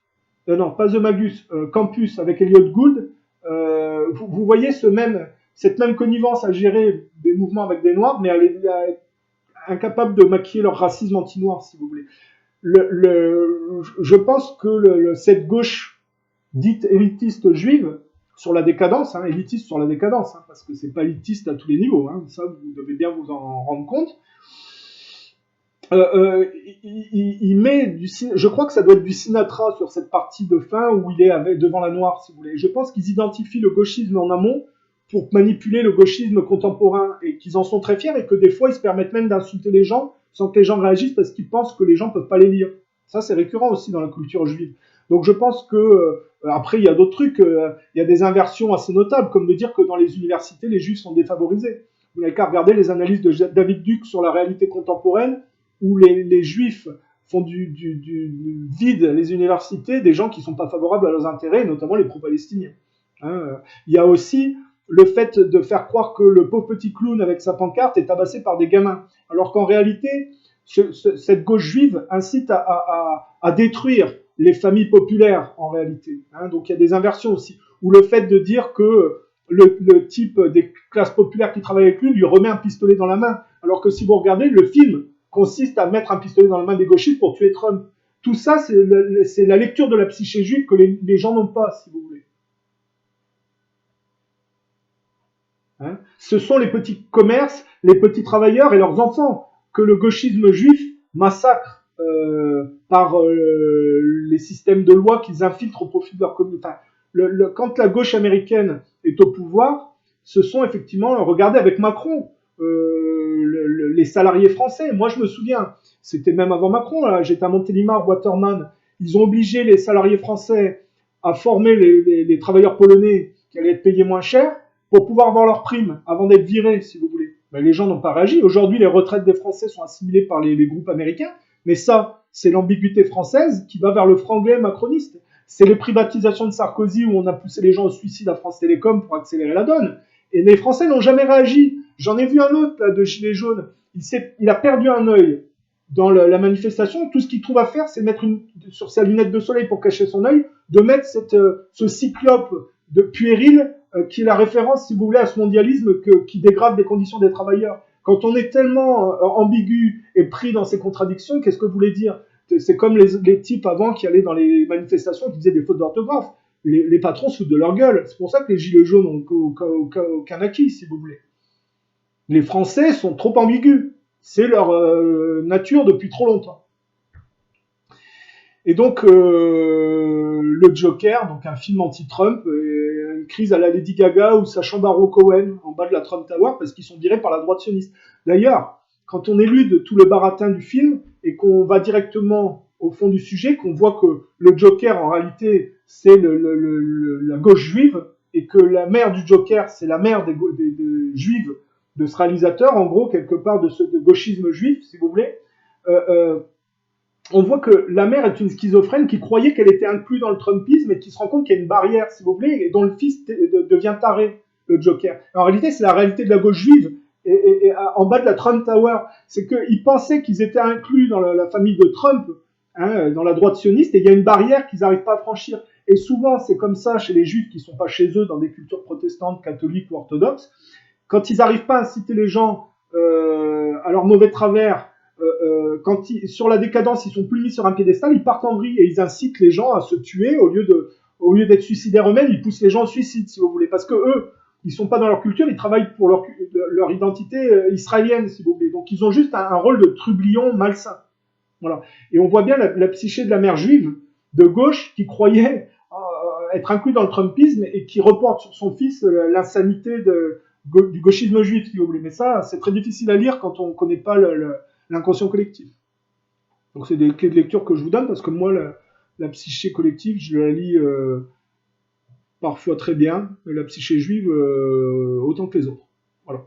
non, pas The Magus, Campus avec Elliot Gould, vous voyez cette même connivence à gérer des mouvements avec des noirs, mais elle est incapable de maquiller leur racisme anti-noir, si vous voulez. Je pense que cette gauche dite élitiste juive sur la décadence, hein, élitiste sur la décadence, hein, parce que c'est pas élitiste à tous les niveaux, hein, ça vous devez bien vous en rendre compte. Il met je crois que ça doit être du Sinatra sur cette partie de fin où il est devant la noire, si vous voulez. Je pense qu'ils identifient le gauchisme en amont pour manipuler le gauchisme contemporain et qu'ils en sont très fiers et que des fois ils se permettent même d'insulter les gens sans que les gens réagissent parce qu'ils pensent que les gens peuvent pas les lire. Ça c'est récurrent aussi dans la culture juive. Donc je pense que après il y a d'autres trucs, il y a des inversions assez notables comme de dire que dans les universités les juifs sont défavorisés. Vous n'avez qu'à regarder les analyses de David Duke sur la réalité contemporaine où les juifs font du vide les universités des gens qui ne sont pas favorables à leurs intérêts, notamment les pro-palestiniens. Hein, il y a aussi le fait de faire croire que le pauvre petit clown avec sa pancarte est tabassé par des gamins, alors qu'en réalité, cette gauche juive incite à détruire les familles populaires, en réalité. Hein, donc il y a des inversions aussi. Ou le fait de dire que le type des classes populaires qui travaille avec lui remet un pistolet dans la main, alors que si vous regardez le film, consiste à mettre un pistolet dans la main des gauchistes pour tuer Trump. Tout ça, c'est la lecture de la psyché juive que les gens n'ont pas, si vous voulez. Hein, ce sont les petits commerces, les petits travailleurs et leurs enfants que le gauchisme juif massacre par les systèmes de loi qu'ils infiltrent au profit de leur communauté. Enfin, quand la gauche américaine est au pouvoir, ce sont effectivement, regardez avec Macron, les salariés français. Moi, je me souviens, c'était même avant Macron, là, j'étais à Montélimar, Waterman, ils ont obligé les salariés français à former les travailleurs polonais qui allaient être payés moins cher pour pouvoir avoir leur prime avant d'être virés, si vous voulez. Ben, les gens n'ont pas réagi. Aujourd'hui, les retraites des Français sont assimilées par les groupes américains, mais ça, c'est l'ambiguïté française qui va vers le franglais macroniste. C'est les privatisations de Sarkozy où on a poussé les gens au suicide à France Télécom pour accélérer la donne. Et les Français n'ont jamais réagi. J'en ai vu un autre là, de gilet jaune. Il a perdu un œil dans la manifestation. Tout ce qu'il trouve à faire, c'est mettre sur sa lunette de soleil pour cacher son œil, de mettre ce cyclope de puéril qui est la référence, si vous voulez, à ce mondialisme qui dégrade les conditions des travailleurs. Quand on est tellement ambigu et pris dans ces contradictions, qu'est-ce que vous voulez dire? c'est comme les types avant qui allaient dans les manifestations qui faisaient des fautes d'orthographe. Les patrons se foutent de leur gueule. C'est pour ça que les gilets jaunes n'ont aucun acquis, si vous voulez. Les Français sont trop ambigus. C'est leur nature depuis trop longtemps. Et donc, le Joker, donc un film anti-Trump, une crise à la Lady Gaga ou Sacha Baron Cohen en bas de la Trump Tower parce qu'ils sont virés par la droite sioniste. D'ailleurs, quand on élude tout le baratin du film et qu'on va directement au fond du sujet, qu'on voit que le Joker, en réalité, c'est la gauche juive et que la mère du Joker, c'est la mère des juives de ce réalisateur, en gros, quelque part de ce gauchisme juif, si vous voulez, on voit que la mère est une schizophrène qui croyait qu'elle était inclue dans le Trumpisme et qui se rend compte qu'il y a une barrière, si vous voulez, et dont le fils devient taré, le Joker. En réalité, c'est la réalité de la gauche juive. Et en bas de la Trump Tower, c'est qu'ils pensaient qu'ils étaient inclus dans la famille de Trump, hein, dans la droite sioniste, et il y a une barrière qu'ils n'arrivent pas à franchir. Et souvent, c'est comme ça chez les juifs qui ne sont pas chez eux dans des cultures protestantes, catholiques ou orthodoxes. Quand ils n'arrivent pas à inciter les gens à leur mauvais travers, quand sur la décadence, ils sont plus mis sur un piédestal, ils partent en vrille et ils incitent les gens à se tuer au lieu d'être suicidaires eux-mêmes, ils poussent les gens au suicide, si vous voulez, parce que eux, ils sont pas dans leur culture, ils travaillent pour leur identité israélienne, si vous voulez. Donc ils ont juste un rôle de trublion malsain. Voilà. Et on voit bien la psyché de la mère juive de gauche qui croyait être inclus dans le Trumpisme et qui reporte sur son fils l'insanité du gauchisme juif, si vous voulez. Mais ça, c'est très difficile à lire quand on ne connaît pas l'inconscient collectif. Donc c'est des clés de lecture que je vous donne parce que moi, la psyché collective, je la lis parfois très bien, mais la psyché juive autant que les autres. Voilà.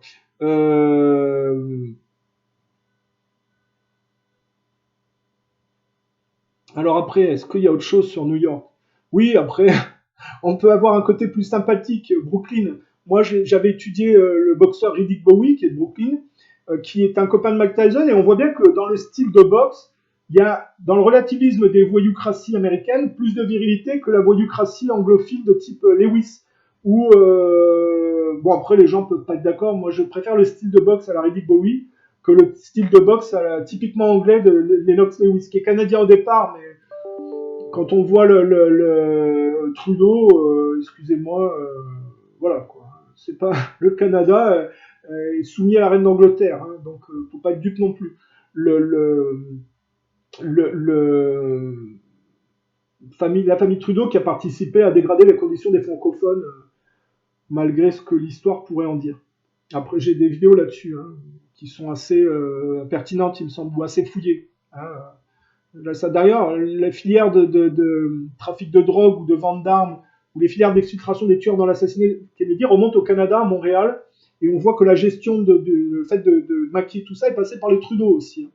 Alors après, est-ce qu'il y a autre chose sur New York? Oui, après, on peut avoir un côté plus sympathique. Brooklyn. Moi, j'avais étudié le boxeur Riddick Bowe, qui est de Brooklyn, qui est un copain de Mike Tyson, et on voit bien que dans le style de boxe, il y a, dans le relativisme des voyoucraties américaines, plus de virilité que la voyoucratie anglophile de type Lewis. Ou, bon, après, les gens peuvent pas être d'accord. Moi, je préfère le style de boxe à la Riddick Bowe que le style de boxe typiquement anglais de Lennox Lewis, qui est canadien au départ, mais quand on voit le Trudeau, excusez-moi, voilà quoi. C'est pas le Canada est soumis à la reine d'Angleterre, hein, donc faut pas être dupe non plus. La famille Trudeau qui a participé à dégrader les conditions des francophones, malgré ce que l'histoire pourrait en dire. Après, j'ai des vidéos là-dessus hein, qui sont assez pertinentes, il me semble, ou assez fouillées. Hein. D'ailleurs, la filière de trafic de drogue ou de vente d'armes, ou les filières d'exfiltration des tueurs dans l'assassinat Kennedy remontent au Canada, à Montréal, et on voit que la gestion, le fait de maquiller tout ça est passé par les Trudeau aussi.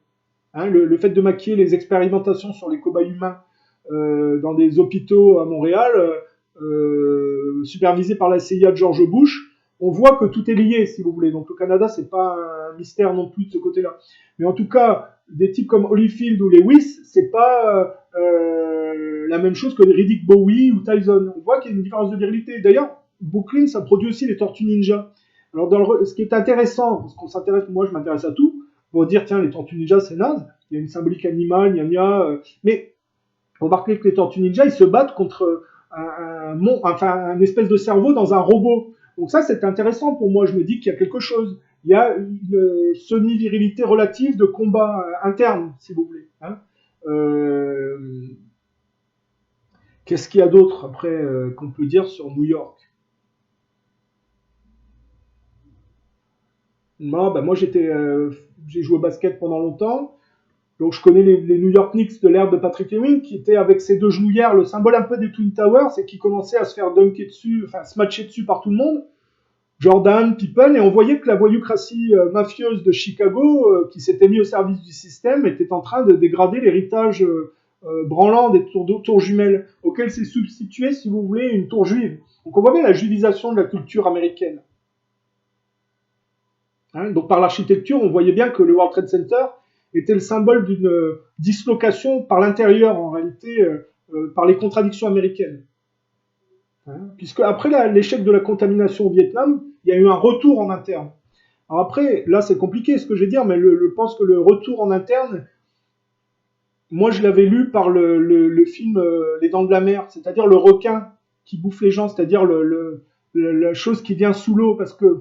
Hein, le fait de maquiller les expérimentations sur les cobayes humains dans des hôpitaux à Montréal, supervisés par la CIA de George Bush, on voit que tout est lié, si vous voulez. Donc le Canada, c'est pas un mystère non plus de ce côté-là. Mais en tout cas, des types comme Holyfield ou Lewis, c'est pas la même chose que Riddick Bowe ou Tyson. On voit qu'il y a une différence de virilité. D'ailleurs, Brooklyn, ça produit aussi les Tortues Ninja. Alors, ce qui est intéressant, parce qu'on s'intéresse, moi je m'intéresse à tout, pour dire, tiens, les Tortues Ninja, c'est naze, il y a une symbolique animale, mais remarquez que les Tortues Ninja, ils se battent contre un espèce de cerveau dans un robot. Donc ça, c'est intéressant pour moi. Je me dis qu'il y a quelque chose. Il y a une semi-virilité relative de combat interne, si vous voulez. Hein. Qu'est-ce qu'il y a d'autre après qu'on peut dire sur New York? Non, bah moi j'ai joué au basket pendant longtemps. Donc je connais les New York Knicks de l'ère de Patrick Ewing, qui était avec ses deux genouillères, le symbole un peu des Twin Towers, et qui commençait à se faire dunker dessus, enfin se matcher dessus par tout le monde. Jordan, Pippen, et on voyait que la voyoucratie mafieuse de Chicago, qui s'était mise au service du système, était en train de dégrader l'héritage branlant des tours jumelles, auquel s'est substituée, si vous voulez, une tour juive. Donc on voit bien la juivisation de la culture américaine. Hein, donc par l'architecture, on voyait bien que le World Trade Center était le symbole d'une dislocation par l'intérieur, en réalité, par les contradictions américaines. Hein, puisque après l'échec de la contamination au Vietnam, il y a eu un retour en interne. Alors après, là c'est compliqué ce que je vais dire, mais je pense que le retour en interne, moi, je l'avais lu par le film Les Dents de la Mer, c'est-à-dire le requin qui bouffe les gens, c'est-à-dire la chose qui vient sous l'eau, parce que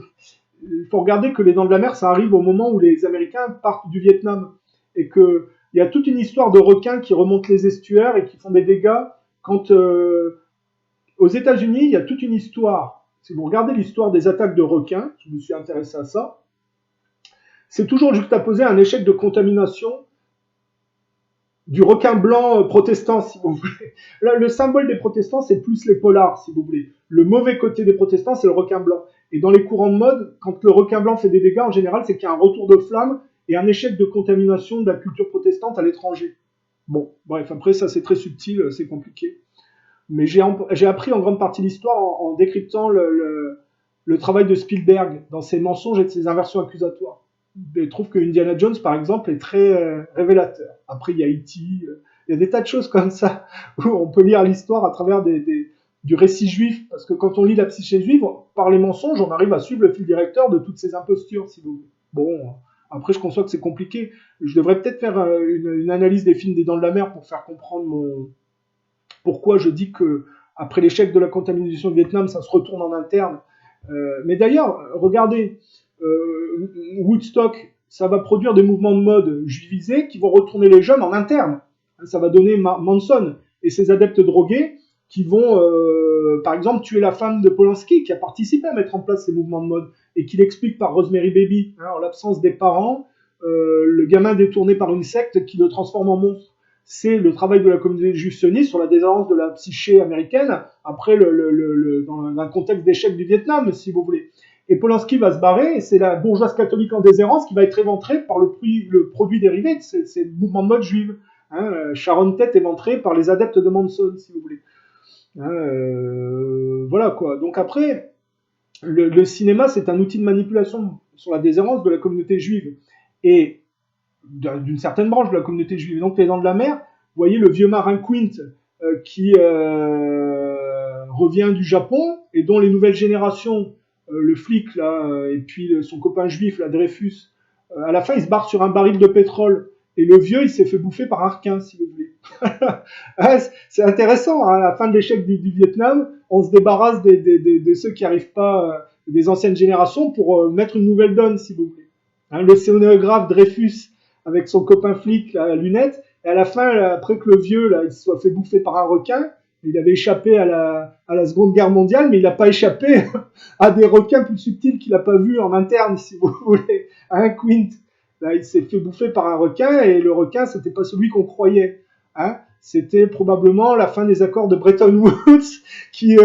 il faut regarder que les Dents de la Mer, ça arrive au moment où les Américains partent du Vietnam, et que il y a toute une histoire de requins qui remontent les estuaires et qui font des dégâts. Quand aux États-Unis, il y a toute une histoire. Si vous regardez l'histoire des attaques de requins, je me suis intéressé à ça, c'est toujours juxtaposé à un échec de contamination du requin blanc protestant, si vous voulez. Là, le symbole des protestants, c'est plus les polars, si vous voulez. Le mauvais côté des protestants, c'est le requin blanc. Et dans les courants de mode, quand le requin blanc fait des dégâts, en général, c'est qu'il y a un retour de flamme et un échec de contamination de la culture protestante à l'étranger. Bon, bref, après, ça, c'est très subtil, c'est compliqué. Mais j'ai appris en grande partie l'histoire en décryptant le travail de Spielberg dans ses mensonges et ses inversions accusatoires. Je trouve que Indiana Jones, par exemple, est très révélateur. Après, il y a E.T., il y a des tas de choses comme ça où on peut lire l'histoire à travers du récit juif. Parce que quand on lit la psyché juive, par les mensonges, on arrive à suivre le fil directeur de toutes ces impostures, si vous voulez. Bon, après, je conçois que c'est compliqué. Je devrais peut-être faire une analyse des films des Dents de la Mer pour faire comprendre pourquoi je dis que après l'échec de la contamination du Vietnam, ça se retourne en interne. Mais d'ailleurs, regardez, Woodstock, ça va produire des mouvements de mode juivisés qui vont retourner les jeunes en interne. Ça va donner Manson et ses adeptes drogués qui vont, par exemple, tuer la femme de Polanski qui a participé à mettre en place ces mouvements de mode et qui l'explique par Rosemary Baby, en l'absence des parents, le gamin détourné par une secte qui le transforme en monstre. C'est le travail de la communauté juive sioniste sur la déshérence de la psyché américaine après dans un contexte d'échec du Vietnam, si vous voulez. Et Polanski va se barrer, et c'est la bourgeoise catholique en déshérence qui va être éventrée par le produit dérivé de ces mouvements de mode juifs. Sharon Tate éventrée par les adeptes de Manson, si vous voulez. Voilà quoi. Donc après, le cinéma, c'est un outil de manipulation sur la déshérence de la communauté juive. Et d'une certaine branche de la communauté juive. Donc les Dents de la Mer, vous voyez le vieux marin Quint qui revient du Japon et dont les nouvelles générations, le flic là, et puis son copain juif, là, Dreyfus, à la fin il se barre sur un baril de pétrole et le vieux il s'est fait bouffer par un requin, si vous voulez. C'est intéressant, hein, à la fin de l'échec du Vietnam, on se débarrasse de ceux qui n'arrivent pas, des anciennes générations pour mettre une nouvelle donne, si vous voulez. L'océanographe Dreyfus avec son copain flic là, à lunettes, et à la fin, là, après que le vieux là, il se soit fait bouffer par un requin, il avait échappé à la Seconde Guerre mondiale, mais il n'a pas échappé à des requins plus subtils qu'il n'a pas vus en interne, si vous voulez. Quint, là, il s'est fait bouffer par un requin, et le requin, c'était pas celui qu'on croyait. C'était probablement la fin des accords de Bretton Woods qui,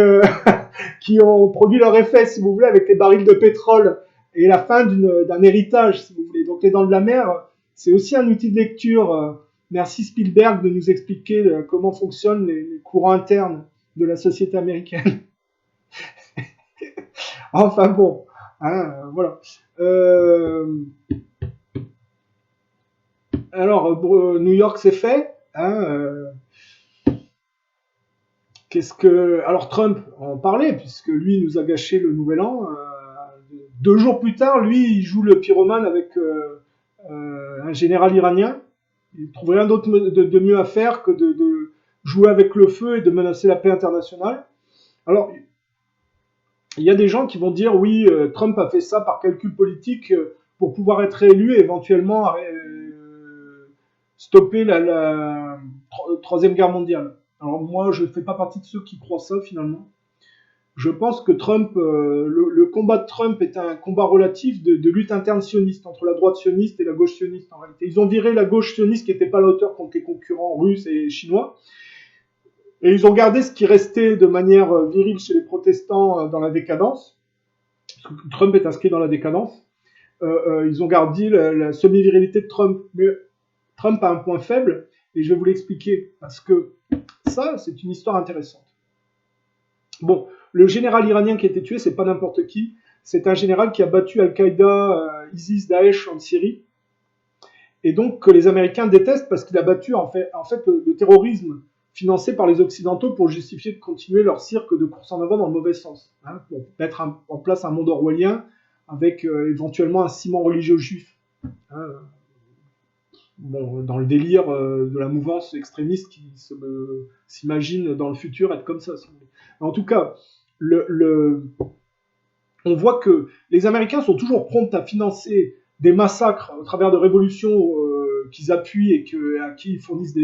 qui ont produit leur effet, si vous voulez, avec les barils de pétrole et la fin d'un héritage, si vous voulez. Donc les Dents de la Mer, c'est aussi un outil de lecture. Merci Spielberg de nous expliquer comment fonctionnent les courants internes de la société américaine. Enfin bon, voilà. Alors, New York, c'est fait. Alors Trump en parlait, puisque lui nous a gâché le nouvel an. 2 jours plus tard, lui, il joue le pyromane avec un général iranien. Il ne trouve rien d'autre de mieux à faire que de jouer avec le feu et de menacer la paix internationale. Alors, il y a des gens qui vont dire oui, Trump a fait ça par calcul politique pour pouvoir être réélu et éventuellement stopper la Troisième Guerre mondiale. Alors moi, je ne fais pas partie de ceux qui croient ça finalement. Je pense que Trump, le combat de Trump est un combat relatif de lutte interne sioniste entre la droite sioniste et la gauche sioniste en réalité. Ils ont viré la gauche sioniste qui n'était pas à la hauteur contre les concurrents russes et chinois. Et ils ont gardé ce qui restait de manière virile chez les protestants dans la décadence. Trump est inscrit dans la décadence. Ils ont gardé la semi-virilité de Trump. Mais Trump a un point faible, et je vais vous l'expliquer, parce que ça, c'est une histoire intéressante. Bon, le général iranien qui a été tué, c'est pas n'importe qui. C'est un général qui a battu Al-Qaïda, ISIS, Daesh en Syrie. Et donc, que les Américains détestent parce qu'il a battu, en fait le terrorisme financé par les Occidentaux pour justifier de continuer leur cirque de course en avant dans le mauvais sens. Pour mettre en place un monde orwellien avec éventuellement un ciment religieux juif. bon, dans le délire de la mouvance extrémiste qui s'imagine dans le futur être comme ça. Si vous voulez. En tout cas, on voit que les Américains sont toujours prompts à financer des massacres au travers de révolutions qu'ils appuient et à qui ils fournissent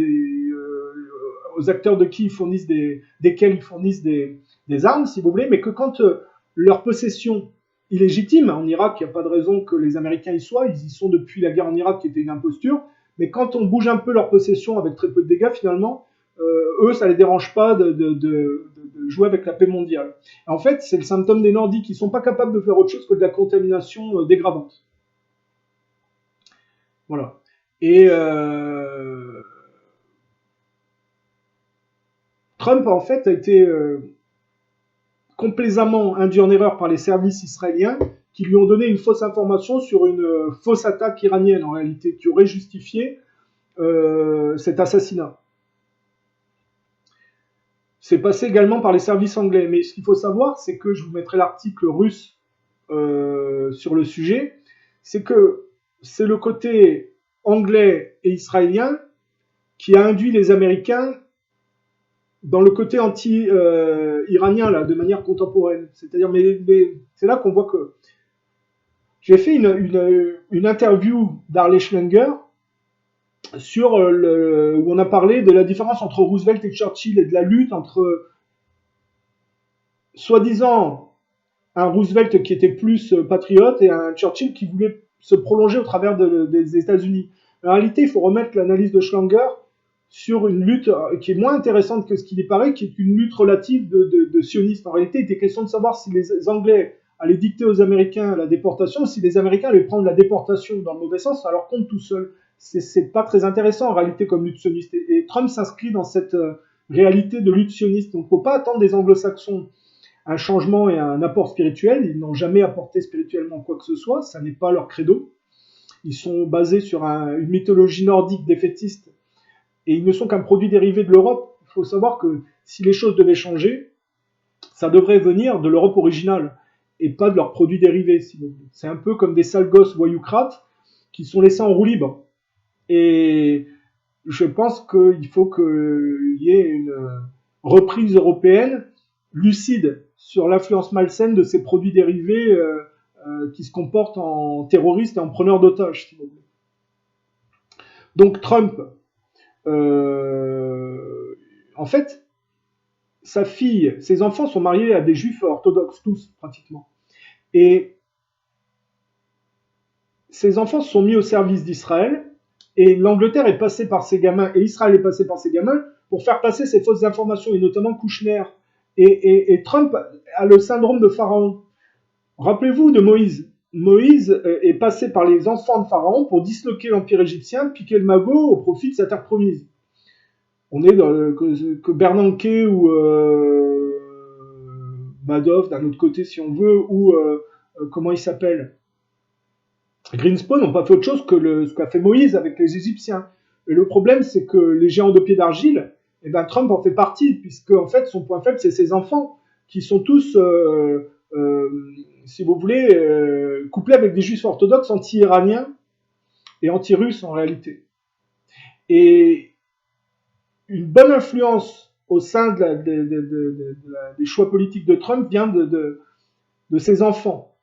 aux acteurs de qui ils fournissent desquels ils fournissent des armes, si vous voulez, mais que quand leur possession illégitime, en Irak, il n'y a pas de raison que les Américains y soient, ils y sont depuis la guerre en Irak qui était une imposture, mais quand on bouge un peu leur possession avec très peu de dégâts, finalement, eux, ça les dérange pas de jouer avec la paix mondiale. En fait, c'est le symptôme des Nordiques, qui sont pas capables de faire autre chose que de la contamination dégradante. Voilà. Et Trump, en fait, a été complaisamment induit en erreur par les services israéliens qui lui ont donné une fausse information sur une fausse attaque iranienne, en réalité, qui aurait justifié cet assassinat. C'est passé également par les services anglais. Mais ce qu'il faut savoir, c'est que je vous mettrai l'article russe sur le sujet, c'est que c'est le côté anglais et israélien qui a induit les Américains dans le côté anti-iranien là, de manière contemporaine. C'est-à-dire, mais c'est là qu'on voit que j'ai fait une interview d'Arley Schlanger sur où on a parlé de la différence entre Roosevelt et Churchill et de la lutte entre soi-disant un Roosevelt qui était plus patriote et un Churchill qui voulait se prolonger au travers des États-Unis. En réalité, il faut remettre l'analyse de Schlanger sur une lutte qui est moins intéressante que ce qu'il y paraît, qui est une lutte relative de sionistes. En réalité, il était question de savoir si les Anglais allaient dicter aux Américains la déportation, ou si les Américains allaient prendre la déportation dans le mauvais sens à leur compte tout seul. C'est pas très intéressant en réalité comme lutte sioniste. Et Trump s'inscrit dans cette réalité de lutte sioniste. Donc, il ne faut pas attendre des Anglo-Saxons un changement et un apport spirituel. Ils n'ont jamais apporté spirituellement quoi que ce soit. Ça n'est pas leur credo. Ils sont basés sur une mythologie nordique défaitiste et ils ne sont qu'un produit dérivé de l'Europe. Il faut savoir que si les choses devaient changer, ça devrait venir de l'Europe originale et pas de leurs produits dérivés. C'est un peu comme des sales gosses voyoucrates qui sont laissés en roue libre. Et je pense qu'il faut qu'il y ait une reprise européenne lucide sur l'influence malsaine de ces produits dérivés qui se comportent en terroristes et en preneurs d'otages. Si vous voulez. Donc Trump, en fait, sa fille, ses enfants sont mariés à des juifs orthodoxes, tous pratiquement. Et ses enfants sont mis au service d'Israël, et l'Angleterre est passée par ses gamins, et Israël est passé par ses gamins, pour faire passer ces fausses informations, et notamment Kouchner. Et Trump a le syndrome de Pharaon. Rappelez-vous de Moïse. Moïse est passé par les enfants de Pharaon pour disloquer l'empire égyptien, piquer le magot au profit de sa terre promise. On est dans que Bernanke ou Madoff d'un autre côté si on veut, ou comment il s'appelle, Greenspan n'ont pas fait autre chose que ce qu'a fait Moïse avec les Égyptiens. Et le problème, c'est que les géants de pied d'argile, eh ben, Trump en fait partie, puisque en fait, son point faible, c'est ses enfants, qui sont tous, si vous voulez, couplés avec des juifs orthodoxes anti-iraniens et anti-russes en réalité. Et une bonne influence au sein des choix politiques de Trump vient de ses enfants,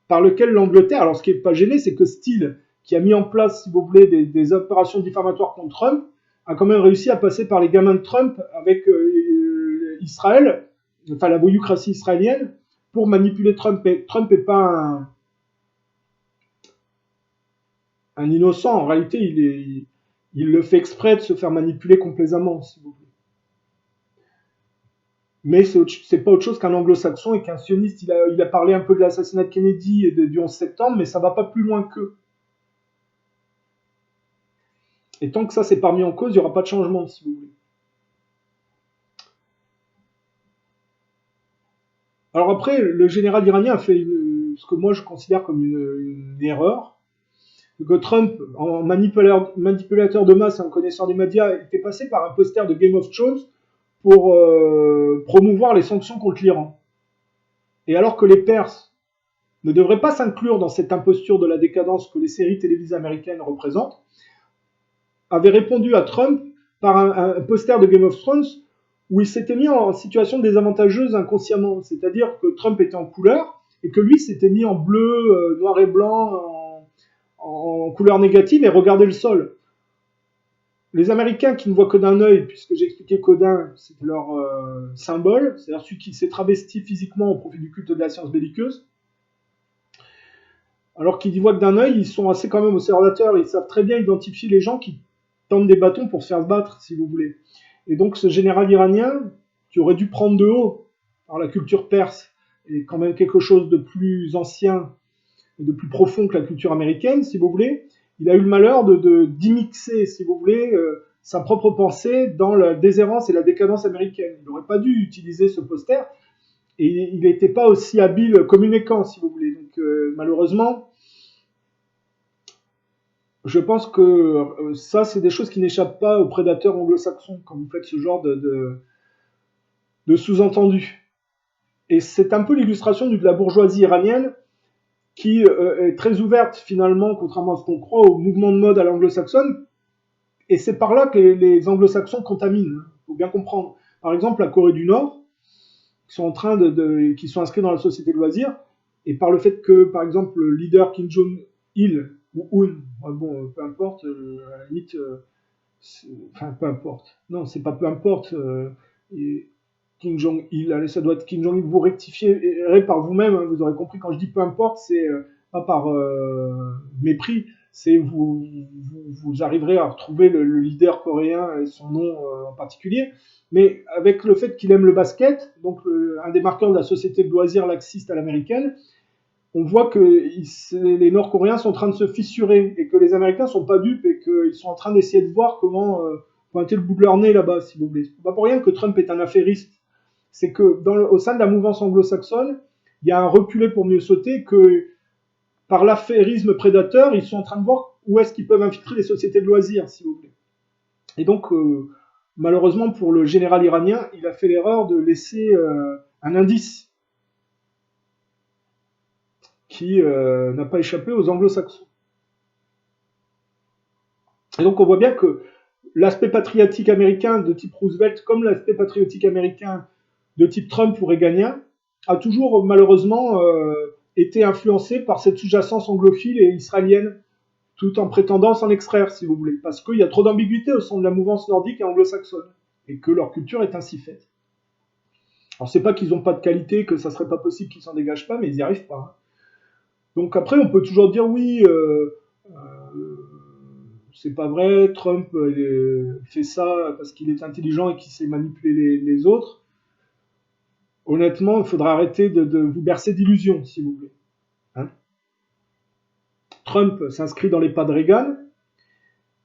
par lequel l'Angleterre, alors ce qui n'est pas gêné, c'est que Steele, qui a mis en place, si vous voulez, des opérations diffamatoires contre Trump, a quand même réussi à passer par les gamins de Trump avec Israël, enfin la voyoucratie israélienne, pour manipuler Trump. Et Trump n'est pas un innocent, en réalité, il le fait exprès de se faire manipuler complaisamment, si vous voulez. Mais c'est pas autre chose qu'un anglo-saxon et qu'un sioniste. Il a parlé un peu de l'assassinat de Kennedy et du 11 septembre, mais ça va pas plus loin qu'eux. Et tant que ça c'est pas mis en cause, il n'y aura pas de changement, si vous voulez. Alors après, le général iranien a fait ce que moi je considère comme une erreur. Que Trump, en manipulateur de masse et en connaisseur des médias, était passé par un poster de Game of Thrones pour promouvoir les sanctions contre l'Iran. Et alors que les Perses ne devrait pas s'inclure dans cette imposture de la décadence que les séries télévisées américaines représentent, avait répondu à Trump par un poster de Game of Thrones où il s'était mis en situation désavantageuse inconsciemment. C'est-à-dire que Trump était en couleur et que lui s'était mis en bleu, noir et blanc, en couleur négative et regardait le sol. Les Américains qui ne voient que d'un œil, puisque j'ai expliqué qu'Odin, c'était leur symbole, c'est-à-dire celui qui s'est travesti physiquement au profit du culte de la science belliqueuse, alors qu'ils n'y voient que d'un œil, ils sont assez quand même observateurs, ils savent très bien identifier les gens qui tendent des bâtons pour se faire battre, si vous voulez. Et donc ce général iranien, qui aurait dû prendre de haut par la culture perse, est quand même quelque chose de plus ancien et de plus profond que la culture américaine, si vous voulez, il a eu le malheur d'immiscer, si vous voulez, sa propre pensée dans la déshérence et la décadence américaine. Il n'aurait pas dû utiliser ce poster, et il n'était pas aussi habile communicant, si vous voulez. Donc malheureusement, je pense que ça, c'est des choses qui n'échappent pas aux prédateurs anglo-saxons quand vous faites ce genre de sous-entendu. Et c'est un peu l'illustration de la bourgeoisie iranienne qui est très ouverte finalement, contrairement à ce qu'on croit, au mouvement de mode à l'anglo-saxonne. Et c'est par là que les anglo-saxons contaminent. Il faut bien comprendre. Par exemple, la Corée du Nord, qui sont qui sont inscrits dans la société de loisirs, et par le fait que, par exemple, le leader Kim Jong-il ou Un, bon, peu importe, à la limite, enfin, peu importe. Non, c'est pas peu importe. Kim Jong-il, allez, ça doit être Kim Jong-il, vous rectifierez par vous-même, hein, vous aurez compris, quand je dis peu importe, c'est pas par mépris, c'est vous arriverez à retrouver le leader coréen et son nom en particulier, mais avec le fait qu'il aime le basket, donc un des marqueurs de la société de loisirs laxiste à l'américaine, on voit que les Nord-Coréens sont en train de se fissurer et que les Américains sont pas dupes et qu'ils sont en train d'essayer de voir comment pointer le bout de leur nez là-bas, si vous voulez. C'est pas pour rien que Trump est un affairiste. C'est que au sein de la mouvance anglo-saxonne, il y a un reculé pour mieux sauter que par l'affairisme prédateur, ils sont en train de voir où est-ce qu'ils peuvent infiltrer les sociétés de loisirs, si vous voulez. Et donc, malheureusement pour le général iranien, il a fait l'erreur de laisser un indice qui n'a pas échappé aux anglo-saxons. Et donc on voit bien que l'aspect patriotique américain de type Roosevelt, comme l'aspect patriotique américain de type Trump ou Reaganien, a toujours malheureusement été influencé par cette sous-jacence anglophile et israélienne, tout en prétendant s'en extraire, si vous voulez, parce qu'il y a trop d'ambiguïté au sein de la mouvance nordique et anglo-saxonne, et que leur culture est ainsi faite. Alors c'est pas qu'ils n'ont pas de qualité, que ça serait pas possible qu'ils s'en dégagent pas, mais ils n'y arrivent pas. Donc après, on peut toujours dire oui, c'est pas vrai, Trump fait ça parce qu'il est intelligent et qu'il sait manipuler les autres. Honnêtement, il faudra arrêter de vous bercer d'illusions, si vous voulez. Hein, Trump s'inscrit dans les pas de Reagan,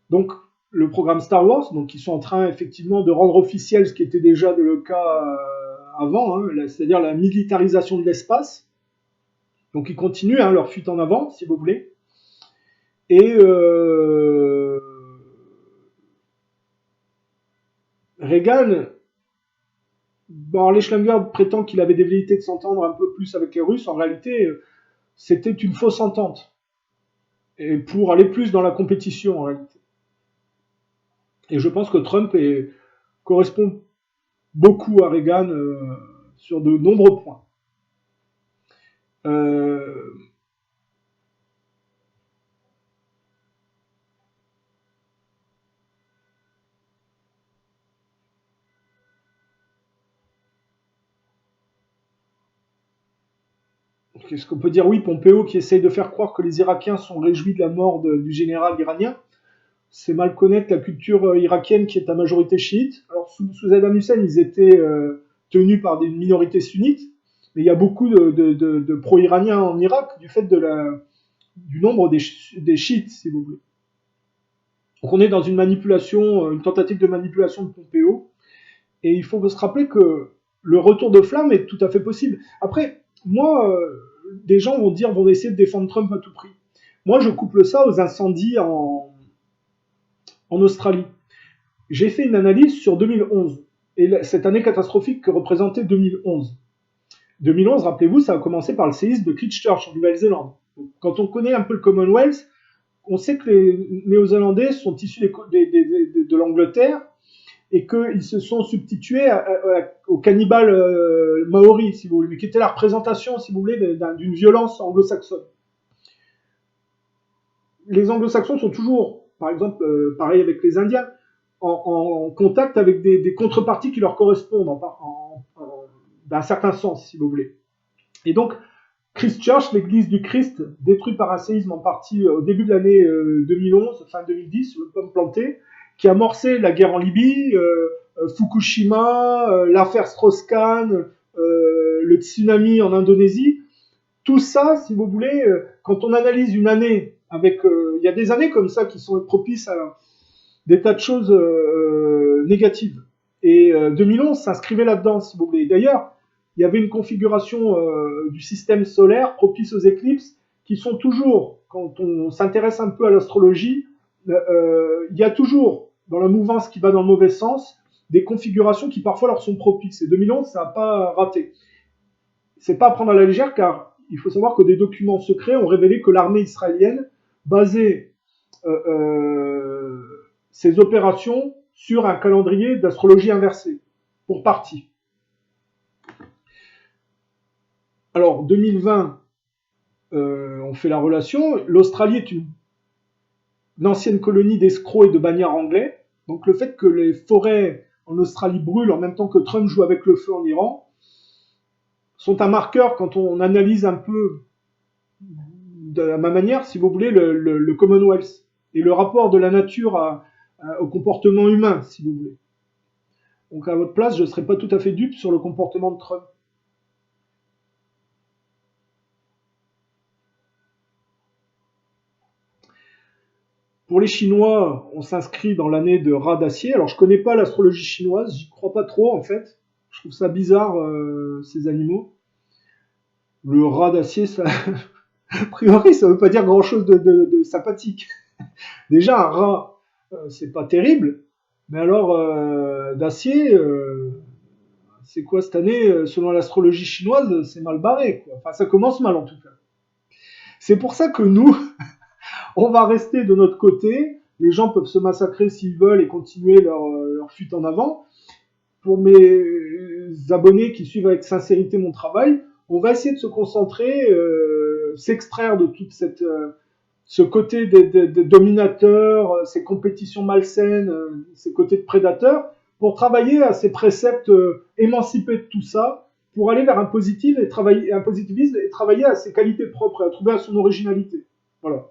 donc le programme Star Wars, donc ils sont en train effectivement de rendre officiel ce qui était déjà le cas avant, hein, c'est-à-dire la militarisation de l'espace. Donc ils continuent leur fuite en avant, si vous voulez. Et Reagan, bon, les Schlanger prétend qu'il avait des velléités de s'entendre un peu plus avec les Russes. En réalité, c'était une fausse entente. Et pour aller plus dans la compétition, en réalité. Et je pense que Trump correspond beaucoup à Reagan sur de nombreux points. Qu'est-ce qu'on peut dire? Oui, Pompeo qui essaye de faire croire que les Irakiens sont réjouis de la mort du général iranien. C'est mal connaître la culture irakienne qui est à majorité chiite. Alors sous Saddam Hussein, ils étaient tenus par des minorités sunnites, mais il y a beaucoup de pro-iraniens en Irak du fait du nombre des chiites, si vous voulez. Donc on est dans une manipulation, une tentative de manipulation de Pompeo, et il faut se rappeler que le retour de flamme est tout à fait possible. Après, moi, des gens vont essayer de défendre Trump à tout prix. Moi, je couple ça aux incendies en Australie. J'ai fait une analyse sur 2011 et cette année catastrophique que représentait 2011. 2011, rappelez-vous, ça a commencé par le séisme de Christchurch en Nouvelle-Zélande. Quand on connaît un peu le Commonwealth, on sait que les Néo-Zélandais sont issus de l'Angleterre et qu'ils se sont substitués aux cannibales maoris, si vous voulez, mais qui étaient la représentation, si vous voulez, d'une violence anglo-saxonne. Les anglo-saxons sont toujours, par exemple, pareil avec les Indiens, en contact avec des contreparties qui leur correspondent d'un certain sens, si vous voulez. Et donc, Christchurch, l'église du Christ, détruite par un séisme en partie au début de l'année 2011, fin 2010, sur le pomme planté, qui a amorcé la guerre en Libye, Fukushima, l'affaire Strauss-Kahn, le tsunami en Indonésie. Tout ça, si vous voulez, quand on analyse une année avec... Il y a des années comme ça qui sont propices à des tas de choses négatives. Et 2011 s'inscrivait là-dedans, si vous voulez. D'ailleurs, il y avait une configuration du système solaire propice aux éclipses qui sont toujours, quand on s'intéresse un peu à l'astrologie, il y a toujours, dans la mouvance qui va dans le mauvais sens, des configurations qui parfois leur sont propices. Et 2011, ça n'a pas raté. C'est pas à prendre à la légère, car il faut savoir que des documents secrets ont révélé que l'armée israélienne basait ses opérations sur un calendrier d'astrologie inversée, pour partie. Alors, 2020, on fait la relation. L'Australie est une ancienne colonie d'escrocs et de bagnards anglais. Donc, le fait que les forêts en Australie brûlent en même temps que Trump joue avec le feu en Iran sont un marqueur quand on analyse un peu, de la même manière, si vous voulez, le Commonwealth et le rapport de la nature au comportement humain, si vous voulez. Donc, à votre place, je ne serais pas tout à fait dupe sur le comportement de Trump. Pour les Chinois, on s'inscrit dans l'année de rat d'acier. Alors, je connais pas l'astrologie chinoise, j'y crois pas trop en fait. Je trouve ça bizarre, ces animaux. Le rat d'acier, ça, a priori, ça veut pas dire grand-chose de sympathique. Déjà, un rat, c'est pas terrible, mais alors d'acier, c'est quoi cette année? Selon l'astrologie chinoise, c'est mal barré, quoi. Enfin, ça commence mal en tout cas. C'est pour ça que nous, on va rester de notre côté. Les gens peuvent se massacrer s'ils veulent et continuer leur fuite en avant. Pour mes abonnés qui suivent avec sincérité mon travail, on va essayer de se concentrer, s'extraire de toute ce côté des dominateurs, ces compétitions malsaines, ces côtés de prédateurs, pour travailler à ces préceptes émancipés de tout ça, pour aller vers un positivisme et travailler à ses qualités propres et à trouver à son originalité. Voilà.